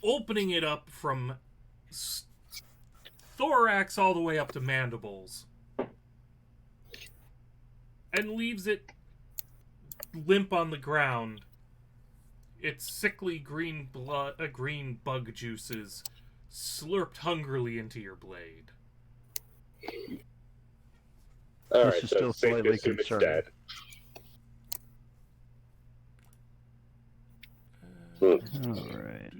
opening it up from thorax all the way up to mandibles, and leaves it limp on the ground. Its sickly green bug juices slurped hungrily into your blade. Alright, is so still safe to slightly assume it's concerning. dead. Alright.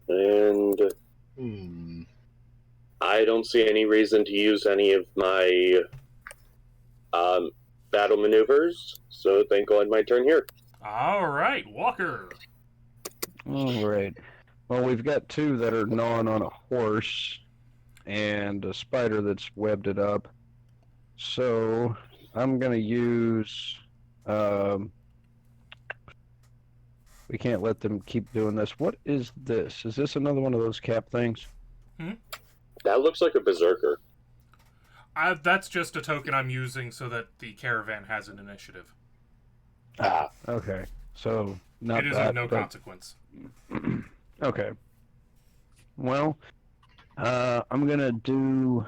And I don't see any reason to use any of my battle maneuvers, so thank God my turn here. All right, Walker. Alright. Well, we've got two that are gnawing on a horse and a spider that's webbed it up. So I'm going to use... we can't let them keep doing this. What is this? Is this another one of those cap things? That looks like a berserker. That's just a token I'm using so that the caravan has an initiative. Ah, okay. So, not it is that, of no but... consequence. Okay. Well, I'm gonna do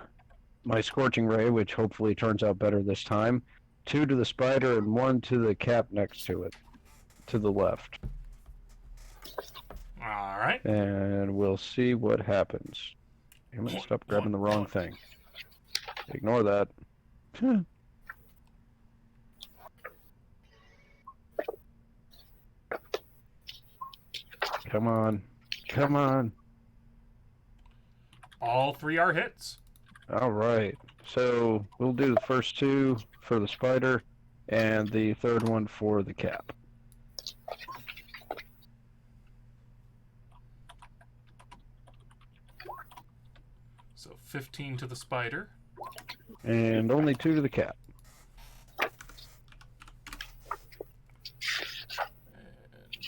my Scorching Ray, which hopefully turns out better this time. 2 to the spider and 1 to the cap next to it, to the left. All right. And we'll see what happens. Damn it, stop grabbing the wrong thing. Ignore that. Come on. Come on. All 3 are hits. All right. So we'll do the first 2 for the spider and the third one for the cap. So 15 to the spider. And only 2 to the cap. And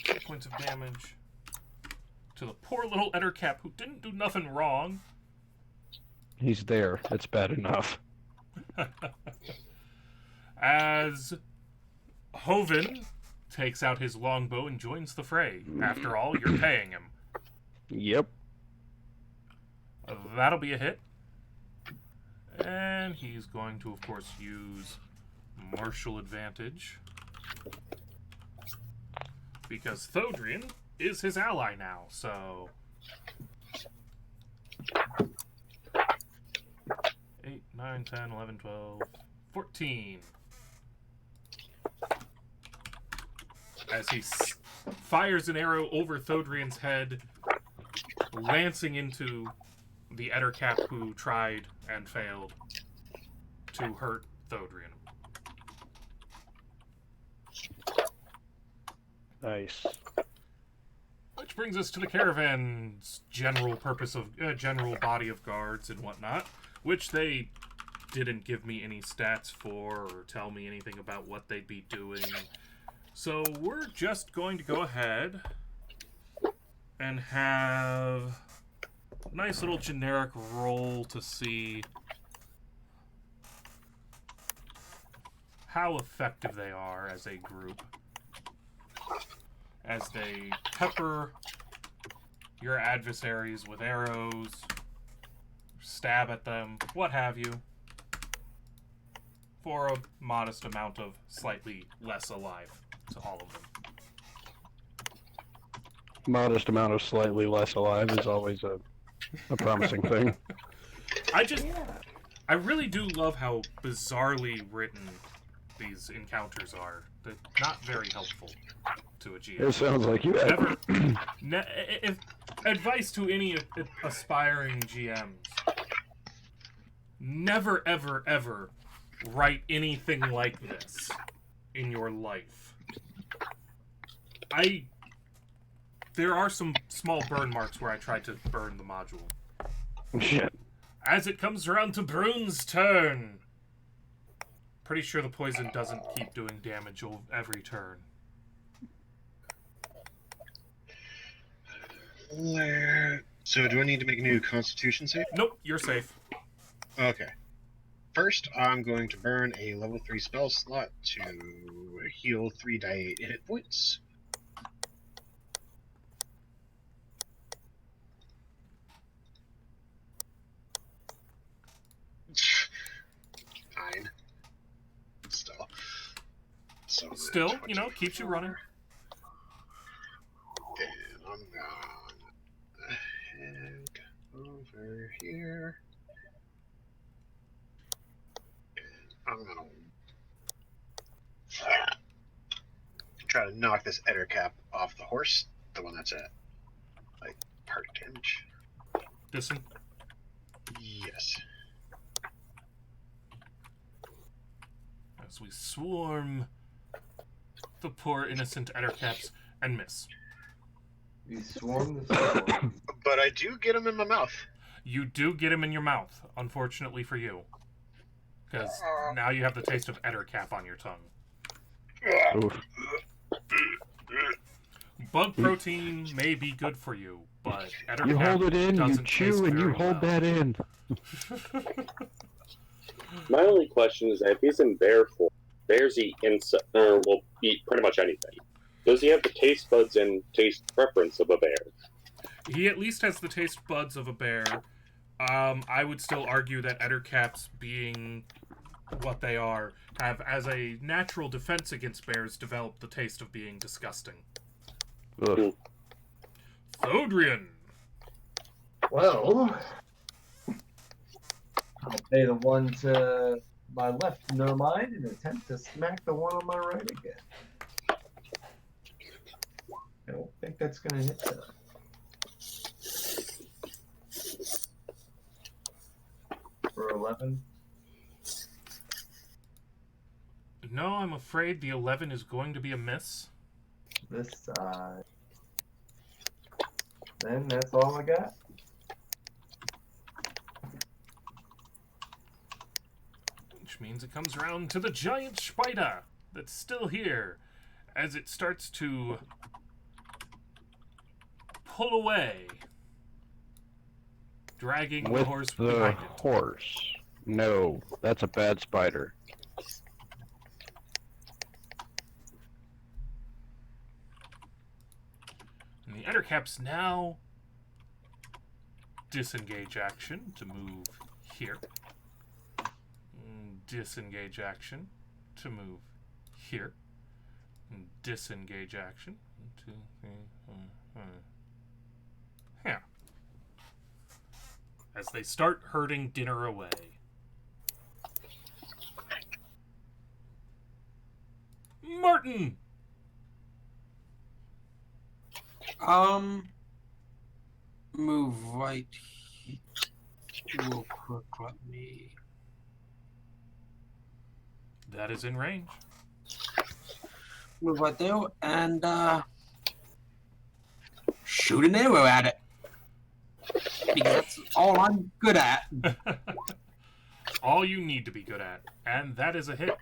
2 points of damage to the poor little Ettercap who didn't do nothing wrong. He's there. It's bad enough. As Hoven takes out his longbow and joins the fray. After all, you're paying him. Yep. That'll be a hit. And he's going to, of course, use martial advantage. Because Thodrian is his ally now, so... 8, 9, 10, 11, 12, 14. As he fires an arrow over Thodrian's head, lancing into the Ettercap who tried and failed to hurt Thodrian. Nice. Which brings us to the caravan's general purpose of general body of guards and whatnot, which they didn't give me any stats for or tell me anything about what they'd be doing. So we're just going to go ahead and have a nice little generic roll to see how effective they are as a group. As they pepper your adversaries with arrows, stab at them, what have you, for a modest amount of slightly less alive to all of them. Modest amount of slightly less alive is always a promising thing. I really do love how bizarrely written these encounters are. They're not very helpful to a GM. It sounds like you have... If advice to any aspiring GMs: never, ever, ever write anything like this in your life. There are some small burn marks where I tried to burn the module. Shit. As it comes around to Brune's turn. Pretty sure the poison doesn't keep doing damage every turn. So do I need to make a new Constitution save? Nope, you're safe. Okay. First, I'm going to burn a level 3 spell slot to heal 3 die 8 hit points. Fine. Still, keeps you running. And I'm gonna head over here. And I'm gonna try to knock this Ettercap off the horse, the one that's at part damage. This one? Yes. As we swarm the poor innocent Ettercaps and miss. We swarm the storm. But I do get him in my mouth. You do get him in your mouth, unfortunately for you. Because now you have the taste of Ettercap on your tongue. Oof. Bug protein may be good for you, but Ettercap You hold it in, you doesn't chew, taste and you very hold well. that in. My only question is that if he's in bear form, bears eat insect, or will eat pretty much anything. Does he have the taste buds and taste preference of a bear? He at least has the taste buds of a bear. I would still argue that ettercaps, being what they are, have, as a natural defense against bears, developed the taste of being disgusting. Ugh. Thodrian! Well, I'll pay the one to my left no mind and attempt to smack the one on my right again. I don't think that's going to hit them. For 11. No, I'm afraid the 11 is going to be a miss. This side. Then that's all I got. Which means it comes around to the giant spider that's still here as it starts to pull away, dragging With the horse the behind it. horse. No, that's a bad spider. And the ettercaps now disengage action to move here. Disengage action to move here. Disengage action. 1, 2, 3, 4, 5. Yeah. As they start herding dinner away. Martin! Move right here. Real quick, let me. That is in range. Move right there and shoot an arrow at it. Because that's all I'm good at. All you need to be good at. And that is a hit.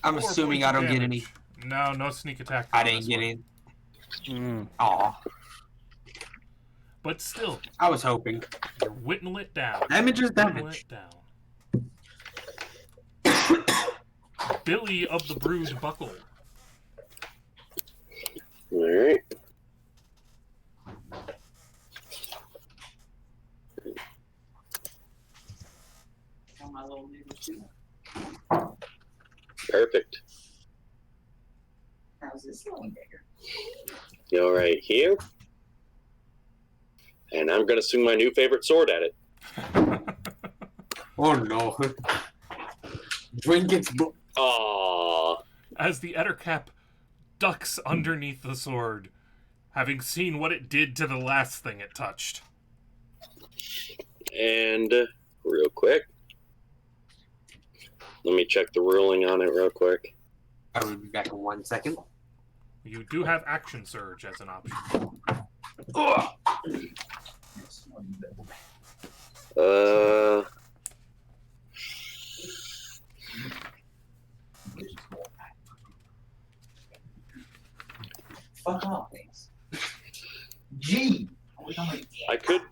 I'm assuming I don't get any. No, no sneak attack. I didn't get any. Aw. But still, I was hoping. you're whittling it down. Damage is Whittling damage. it down. Billy of the Brood Buckle. Alright. Perfect. How's this going, Digger? Go right here. And I'm going to swing my new favorite sword at it. Oh no. Drink its blood. Aww. As the ettercap ducks underneath the sword, having seen what it did to the last thing it touched. And real quick, let me check the ruling on it real quick. I will be back in 1 second. You do have action surge as an option. Ugh. Fuck off, things. Gee! I could.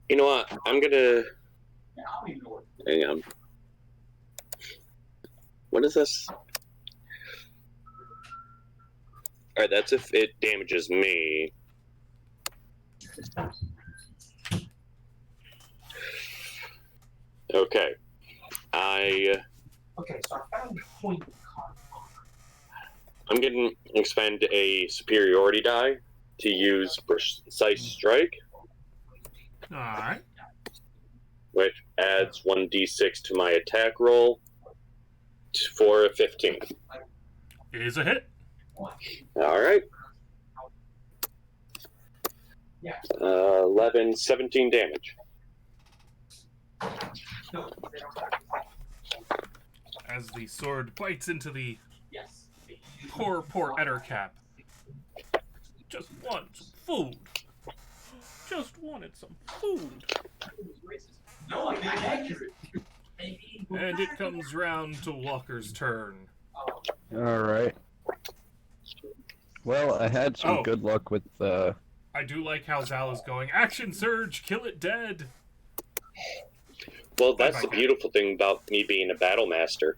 You know what? I'm gonna. Hang on. What is this? Alright, that's if it damages me. Okay. Okay, so I found the point of the card. I'm going to expend a superiority die to use precise strike, Alright. which adds 1d6 to my attack roll for a 15. It is a hit. Alright. 11, 17 damage. As the sword bites into the Yes. poor ettercap. Just want some food. Just wanted some food. No, I'm not accurate. And it comes round to Walker's turn. Alright. Well, I had some Oh. good luck with I do like how Zal is going, action surge, kill it dead. Well, that's Bye-bye, the beautiful thing about me being a battle master.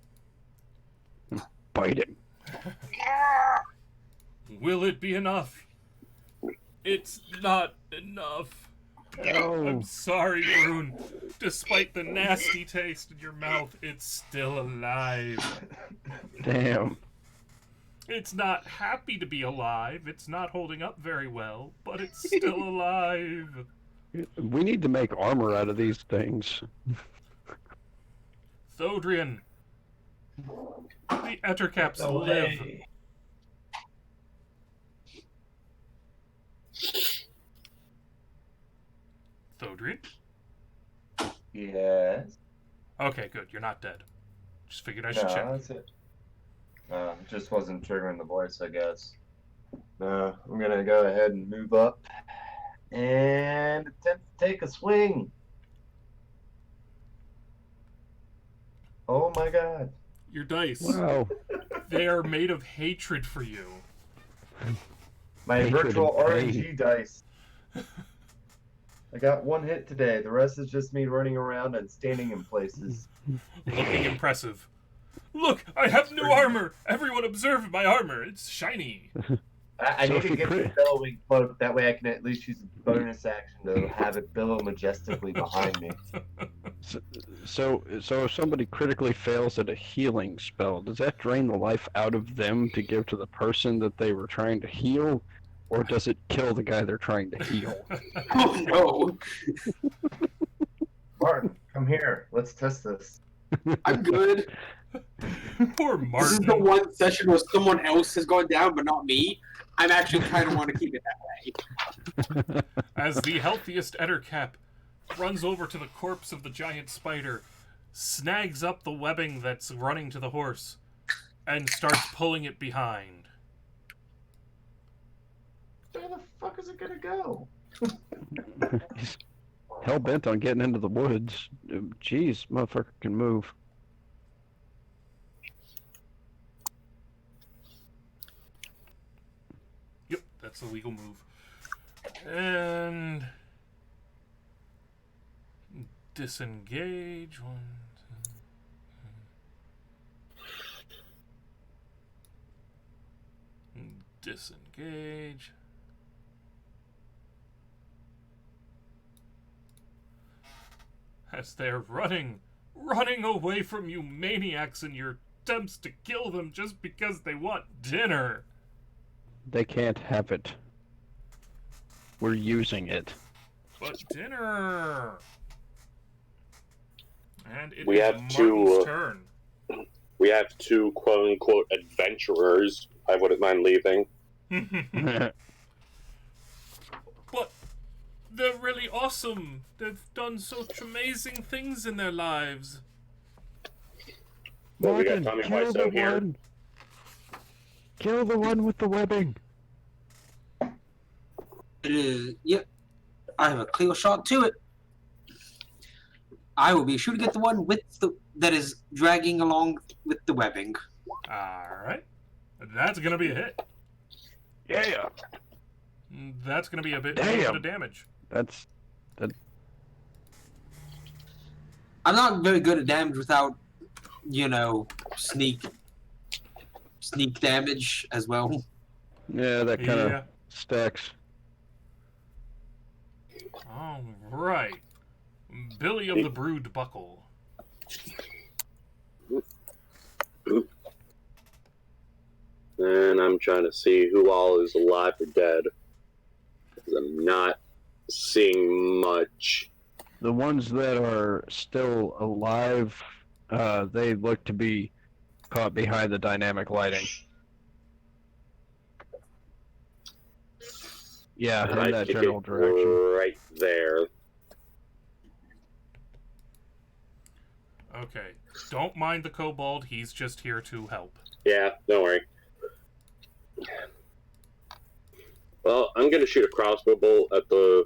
bite him. Will it be enough? It's not enough. No. I'm sorry, Rune. Despite the nasty taste in your mouth, it's still alive. Damn. It's not happy to be alive. It's not holding up very well, but it's still alive. We need to make armor out of these things. Thodrian, the Ettercaps live. Thodrian? Yes. Okay, good. You're not dead. Just figured I should check. That's it. Just wasn't triggering the voice, I guess. I'm gonna go ahead and move up and attempt to take a swing. Oh my god. Your dice. Wow. They are made of hatred for you. My Hatred virtual and pain. RNG dice. I got one hit today. The rest is just me running around and standing in places. Looking impressive. Look, I have new armor! Everyone observe my armor. It's shiny. I So need if to you get the crit- bellowing cloak. That way I can at least use a bonus action to have it billow majestically behind me. So if somebody critically fails at a healing spell, does that drain the life out of them to give to the person that they were trying to heal? Or does it kill the guy they're trying to heal? Oh no! Martin, come here. Let's test this. I'm good. Poor This is the Martin. one session where someone else has gone down, but not me. I'm actually kind of want to keep it that way. As the healthiest Ettercap runs over to the corpse of the giant spider, snags up the webbing that's running to the horse, and starts pulling it behind. Where the fuck is it gonna go? He's hell bent on getting into the woods. Jeez, motherfucker can move. Yep, that's the legal move. And disengage. 1, 2. Disengage. As they're running away from you maniacs in your attempts to kill them just because they want dinner. They can't have it. We're using it. But dinner. And it We is have Martin's to, turn. We have two quote-unquote adventurers I wouldn't mind leaving. But they're really awesome. They've done such amazing things in their lives. Well, we got Martin, Tommy kill the Wiseau here. one. Kill the one with the webbing. It is. Yep. I have a clear shot to it. I will be shooting at the one with that is dragging along with the webbing. Alright. That's gonna be a hit. Yeah. That's gonna be a bit Damn. of damage. That's I'm not very good at damage without, sneak damage as well. yeah. That kind of Yeah. stacks. Alright. Billy of the Brood Buckle. And I'm trying to see who all is alive or dead. 'Cause I'm not seeing much. The ones that are still alive, they look to be caught behind the dynamic lighting. Yeah, And in I that kick general it direction. right there. Okay. Don't mind the kobold, he's just here to help. Yeah, don't worry. Well, I'm gonna shoot a crossbow bolt at the...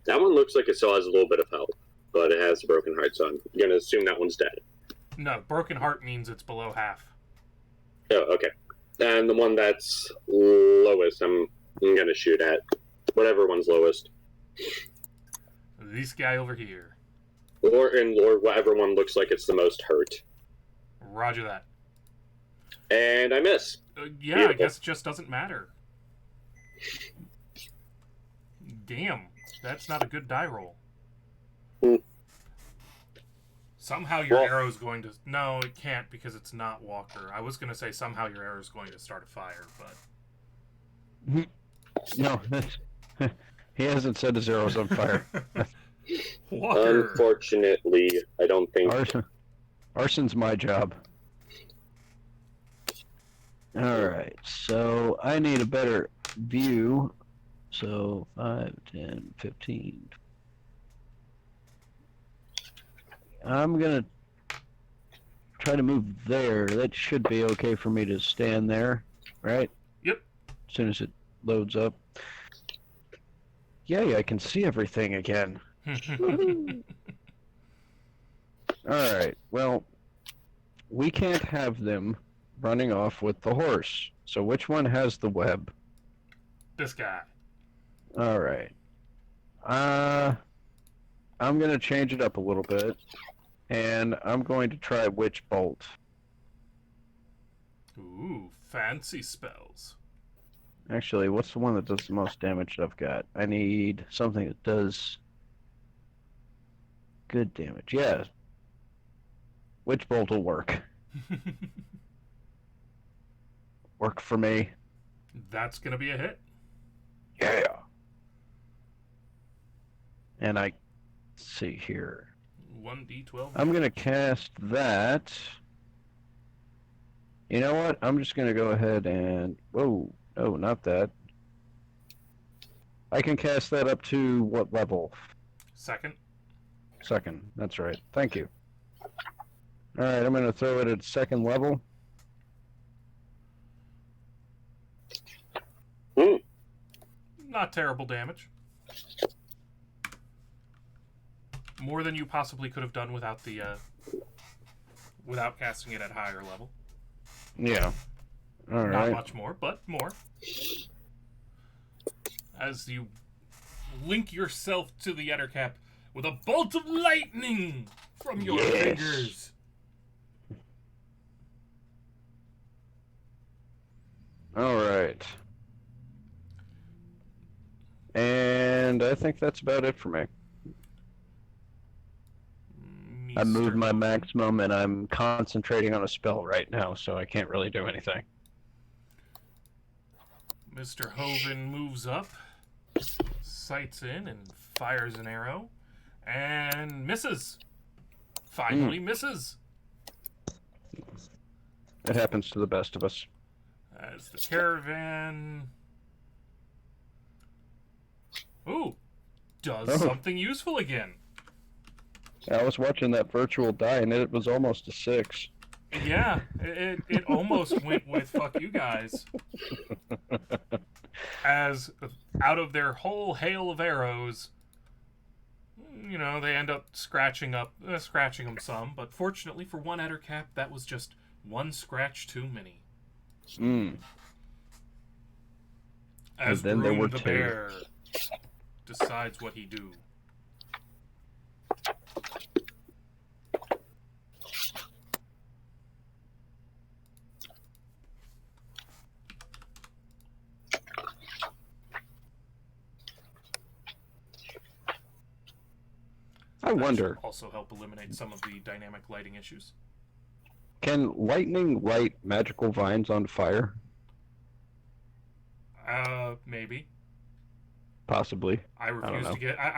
That one looks like it still has a little bit of health, but it has a broken heart, so I'm gonna assume that one's dead. No, broken heart means it's below half. Oh, okay. And the one that's lowest, I'm gonna shoot at. Whatever one's lowest. This guy over here. Or whatever one looks like it's the most hurt. Roger that. And I miss. Yeah, Beautiful. I guess it just doesn't matter. Damn, that's not a good die roll. Hmm. Somehow your Well- arrow's going to... No, it can't because it's not Walker. I was going to say somehow your arrow's going to start a fire, but... No, he hasn't set his arrows on fire. Walker! Unfortunately, I don't think. Arson's my job. Alright, so I need a better view. So 5, 10, 15. I'm gonna try to move there. That should be okay for me to stand there, right? Yep. As soon as it loads up. Yay, I can see everything again. Alright, well, we can't have them running off with the horse. So which one has the web? This guy. Alright. I'm gonna change it up a little bit. And I'm going to try Witch Bolt. Ooh, fancy spells. Actually, what's the one that does the most damage that I've got? I need something that does good damage. Yeah. Witch Bolt will work. Work for me. That's gonna be a hit. Yeah. And let's see here. 1d12. I'm gonna cast that. You know what? I'm just gonna go ahead and... Whoa. No, not that. I can cast that up to what level? Second. Second. That's right. Thank you. Alright, I'm gonna throw it at second level. Not terrible damage. More than you possibly could have done without the without casting it at higher level. Yeah. Not Alright. much more, but more. As you link yourself to the Ettercap with a bolt of lightning from your Yes. fingers. Alright. And I think that's about it for me. I moved my maximum and I'm concentrating on a spell right now, so I can't really do anything. Mr. Hoven moves up, sights in, and fires an arrow, and misses. Finally misses. It happens to the best of us. As the caravan... Ooh, does Oh. something useful again. I was watching that virtual die and it was almost a 6. Yeah, it almost went with fuck you guys. As out of their whole hail of arrows, you know, they end up scratching them some. But fortunately for one Ettercap, that was just one scratch too many. As And then there Broom were the 2. bear decides what he do. I wonder, That should also help eliminate some of the dynamic lighting issues. can lightning light magical vines on fire? Maybe. Possibly. I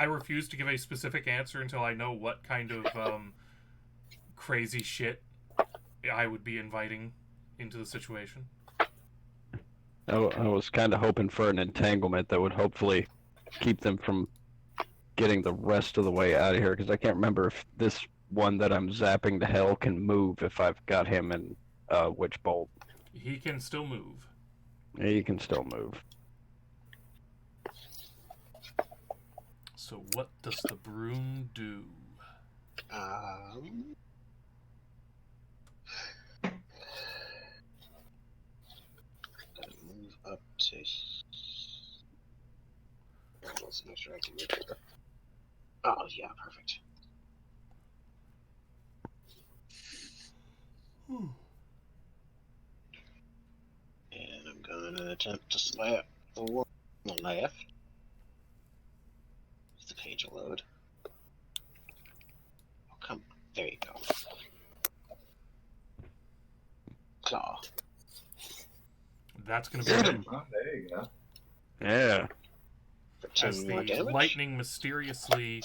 refuse to give a specific answer until I know what kind of crazy shit I would be inviting into the situation. I was kind of hoping for an entanglement that would hopefully keep them from getting the rest of the way out of here, because I can't remember if this one that I'm zapping to hell can move if I've got him in Witch Bolt. He can still move. Yeah, you can still move. So what does the broom do? Move up to. Let's make sure I can move it. Oh yeah, perfect. And I'm going to attempt to slap the one on the left. Is the page load? Oh, come on. There you go. Claw. That's going to be a hit. Oh, there you go. Yeah. For 10 As more the damage. lightning mysteriously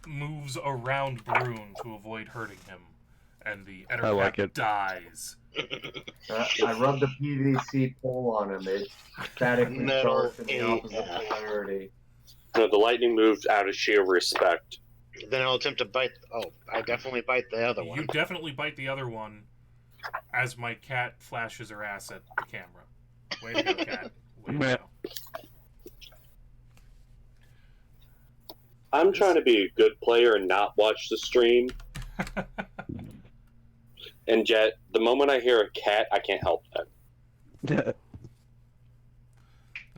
moves around Brune to avoid hurting him, and the I like Ettercap it. dies. I rubbed the PVC pole on him. It statically Metal charged in the opposite AF. polarity. No, the lightning moved out of sheer respect. Then I'll attempt to bite. Oh, I definitely bite the other You one. definitely bite the other one as my cat flashes her ass at the camera. Way to go, cat. Way to Meh. go. I'm trying to be a good player and not watch the stream. And Jet, the moment I hear a cat, I can't help that.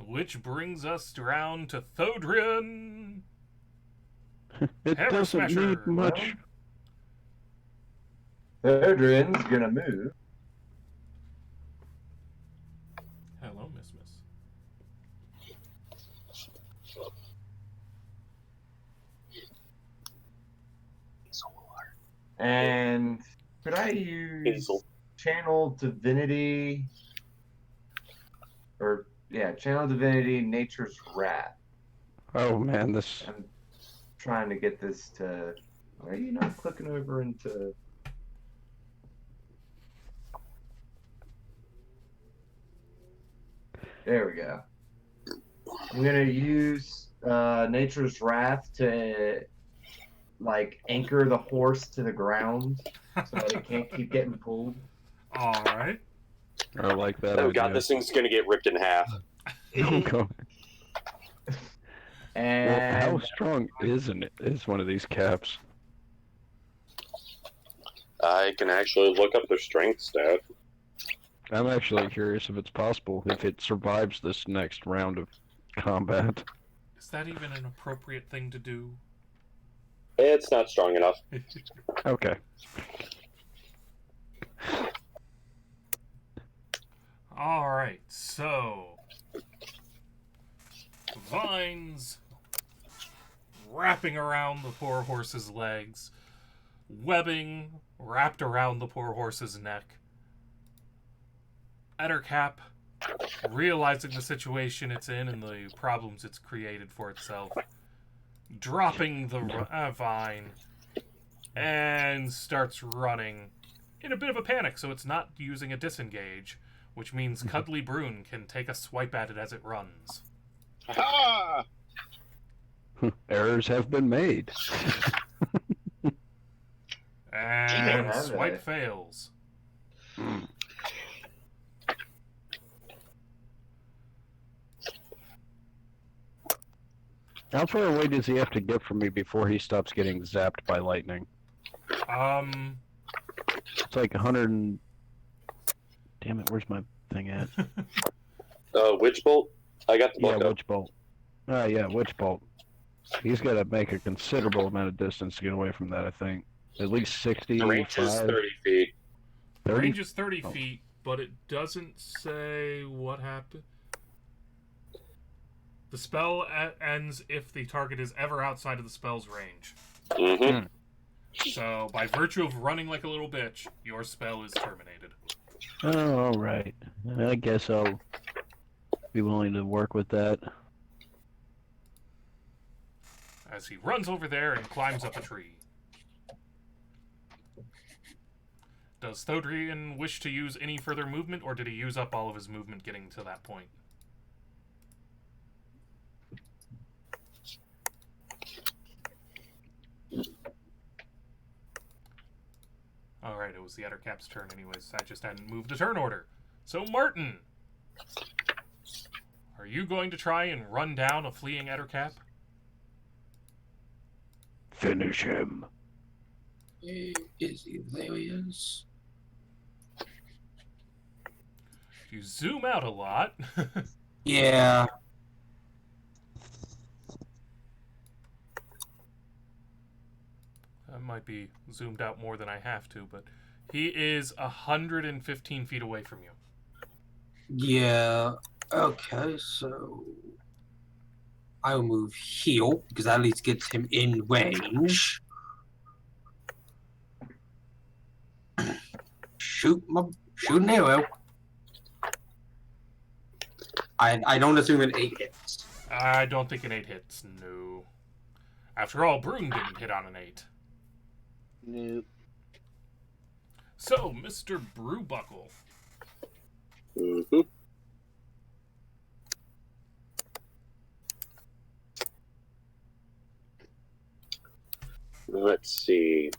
Which brings us around to Thodrian. It Hammer doesn't smasher. need much. Adrian's gonna move. Hello, Miss. And could I use Hazel. Channel Divinity? Or, yeah, Channel Divinity, Nature's Wrath. Oh man, this. I'm trying to get this to. Why are you not clicking over into. There we go. I'm gonna use Nature's Wrath to like anchor the horse to the ground so that it can't keep getting pulled. All right. I like that. Oh idea. god, this thing's gonna get ripped in half. Okay. And Well, how strong is one of these caps? I can actually look up their strength stat. I'm actually curious if it's possible if it survives this next round of combat. Is that even an appropriate thing to do? It's not strong enough. Okay. All right. So vines wrapping around the poor horse's legs, webbing wrapped around the poor horse's neck. Ettercap, realizing the situation it's in and the problems it's created for itself, dropping the vine and starts running in a bit of a panic, so it's not using a disengage, which means Cuddly Brune can take a swipe at it as it runs. Ha! Errors have been made. And Have swipe they? fails. How far away does he have to get from me before he stops getting zapped by lightning? It's like 100 and... Damn it, where's my thing at? Witch bolt? I got the Yeah, book up. Witch Bolt. Yeah, Witch Bolt. He's got to make a considerable amount of distance to get away from that, I think. At least 60, The range is 5, 30 feet. The 30? range is 30 Oh. feet, but it doesn't say what happened. The spell ends if the target is ever outside of the spell's range. Mm-hmm. So, by virtue of running like a little bitch, your spell is terminated. Oh, alright. I guess I'll be willing to work with that. As he runs over there and climbs up a tree. Does Thodrian wish to use any further movement, or did he use up all of his movement getting to that point? Alright, it was the Ettercap's turn anyways. I just hadn't moved the turn order. So, Martin! Are you going to try and run down a fleeing Ettercap? Finish him. Is he? There he is. If you zoom out a lot... Yeah. I might be zoomed out more than I have to, but He is 115 feet away from you. Yeah. Okay, so I'll move heal because that at least gets him in range. Shoot an arrow. I don't assume an 8 hits. I don't think an 8 hits, no. After all, Brune didn't hit on an 8. Nope. So, Mr. Brewbuckle. Mm-hmm. Let's see.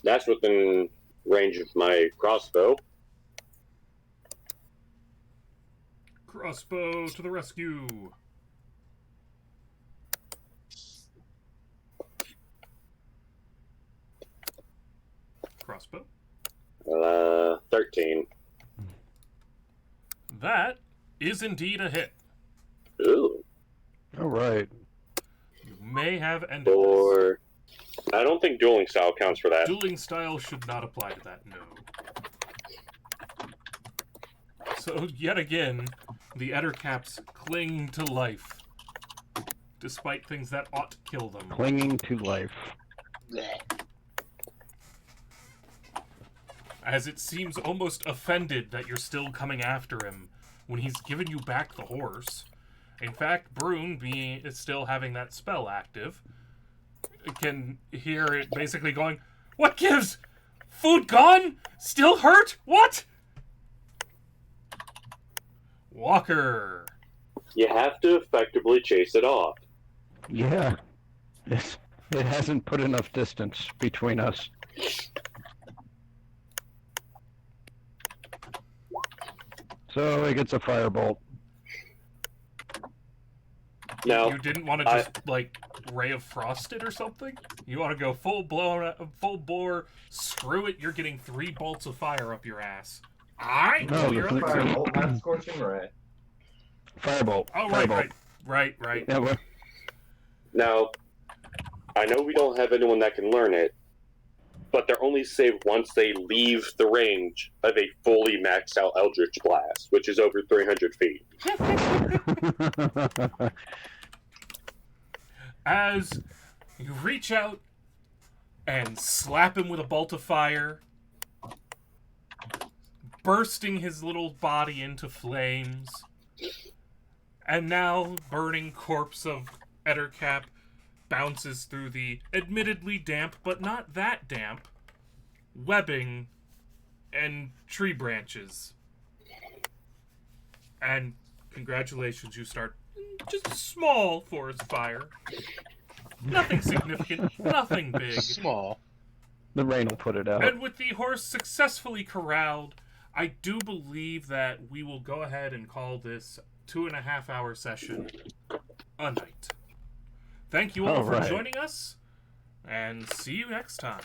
That's within range of my crossbow. Crossbow to the rescue. Crossbow. 13. That is indeed a hit. Ooh. All right. You may have ended Or I don't think dueling style counts for that. this. Dueling style should not apply to that, no. So, yet again, the Ettercaps cling to life, despite things that ought to kill them. Clinging to life. As it seems almost offended that you're still coming after him when he's given you back the horse. In fact, Brune, being still having that spell active, can hear it basically going, "What gives? Food gone? Still hurt? What?" Walker. You have to effectively chase it off. Yeah. It hasn't put enough distance between us. So it gets a firebolt. Now, You didn't want to just, Ray of Frost it or something? You want to go full bore, screw it, you're getting 3 bolts of fire up your ass. Alright, No, you're the up. Firebolt, not scorching ray. Firebolt. Oh, Firebolt. right. Yeah, well, now, I know we don't have anyone that can learn it, but they're only saved once they leave the range of a fully maxed out Eldritch Blast, which is over 300 feet. As you reach out and slap him with a bolt of fire, bursting his little body into flames, and now burning corpse of Ettercap bounces through the admittedly damp, but not that damp, webbing and tree branches. And congratulations, you start just a small forest fire. Nothing significant, nothing big. Small. the rain will put it out. And with the horse successfully corralled, I do believe that we will go ahead and call this 2.5-hour session a night. Thank you all for joining us, and see you next time.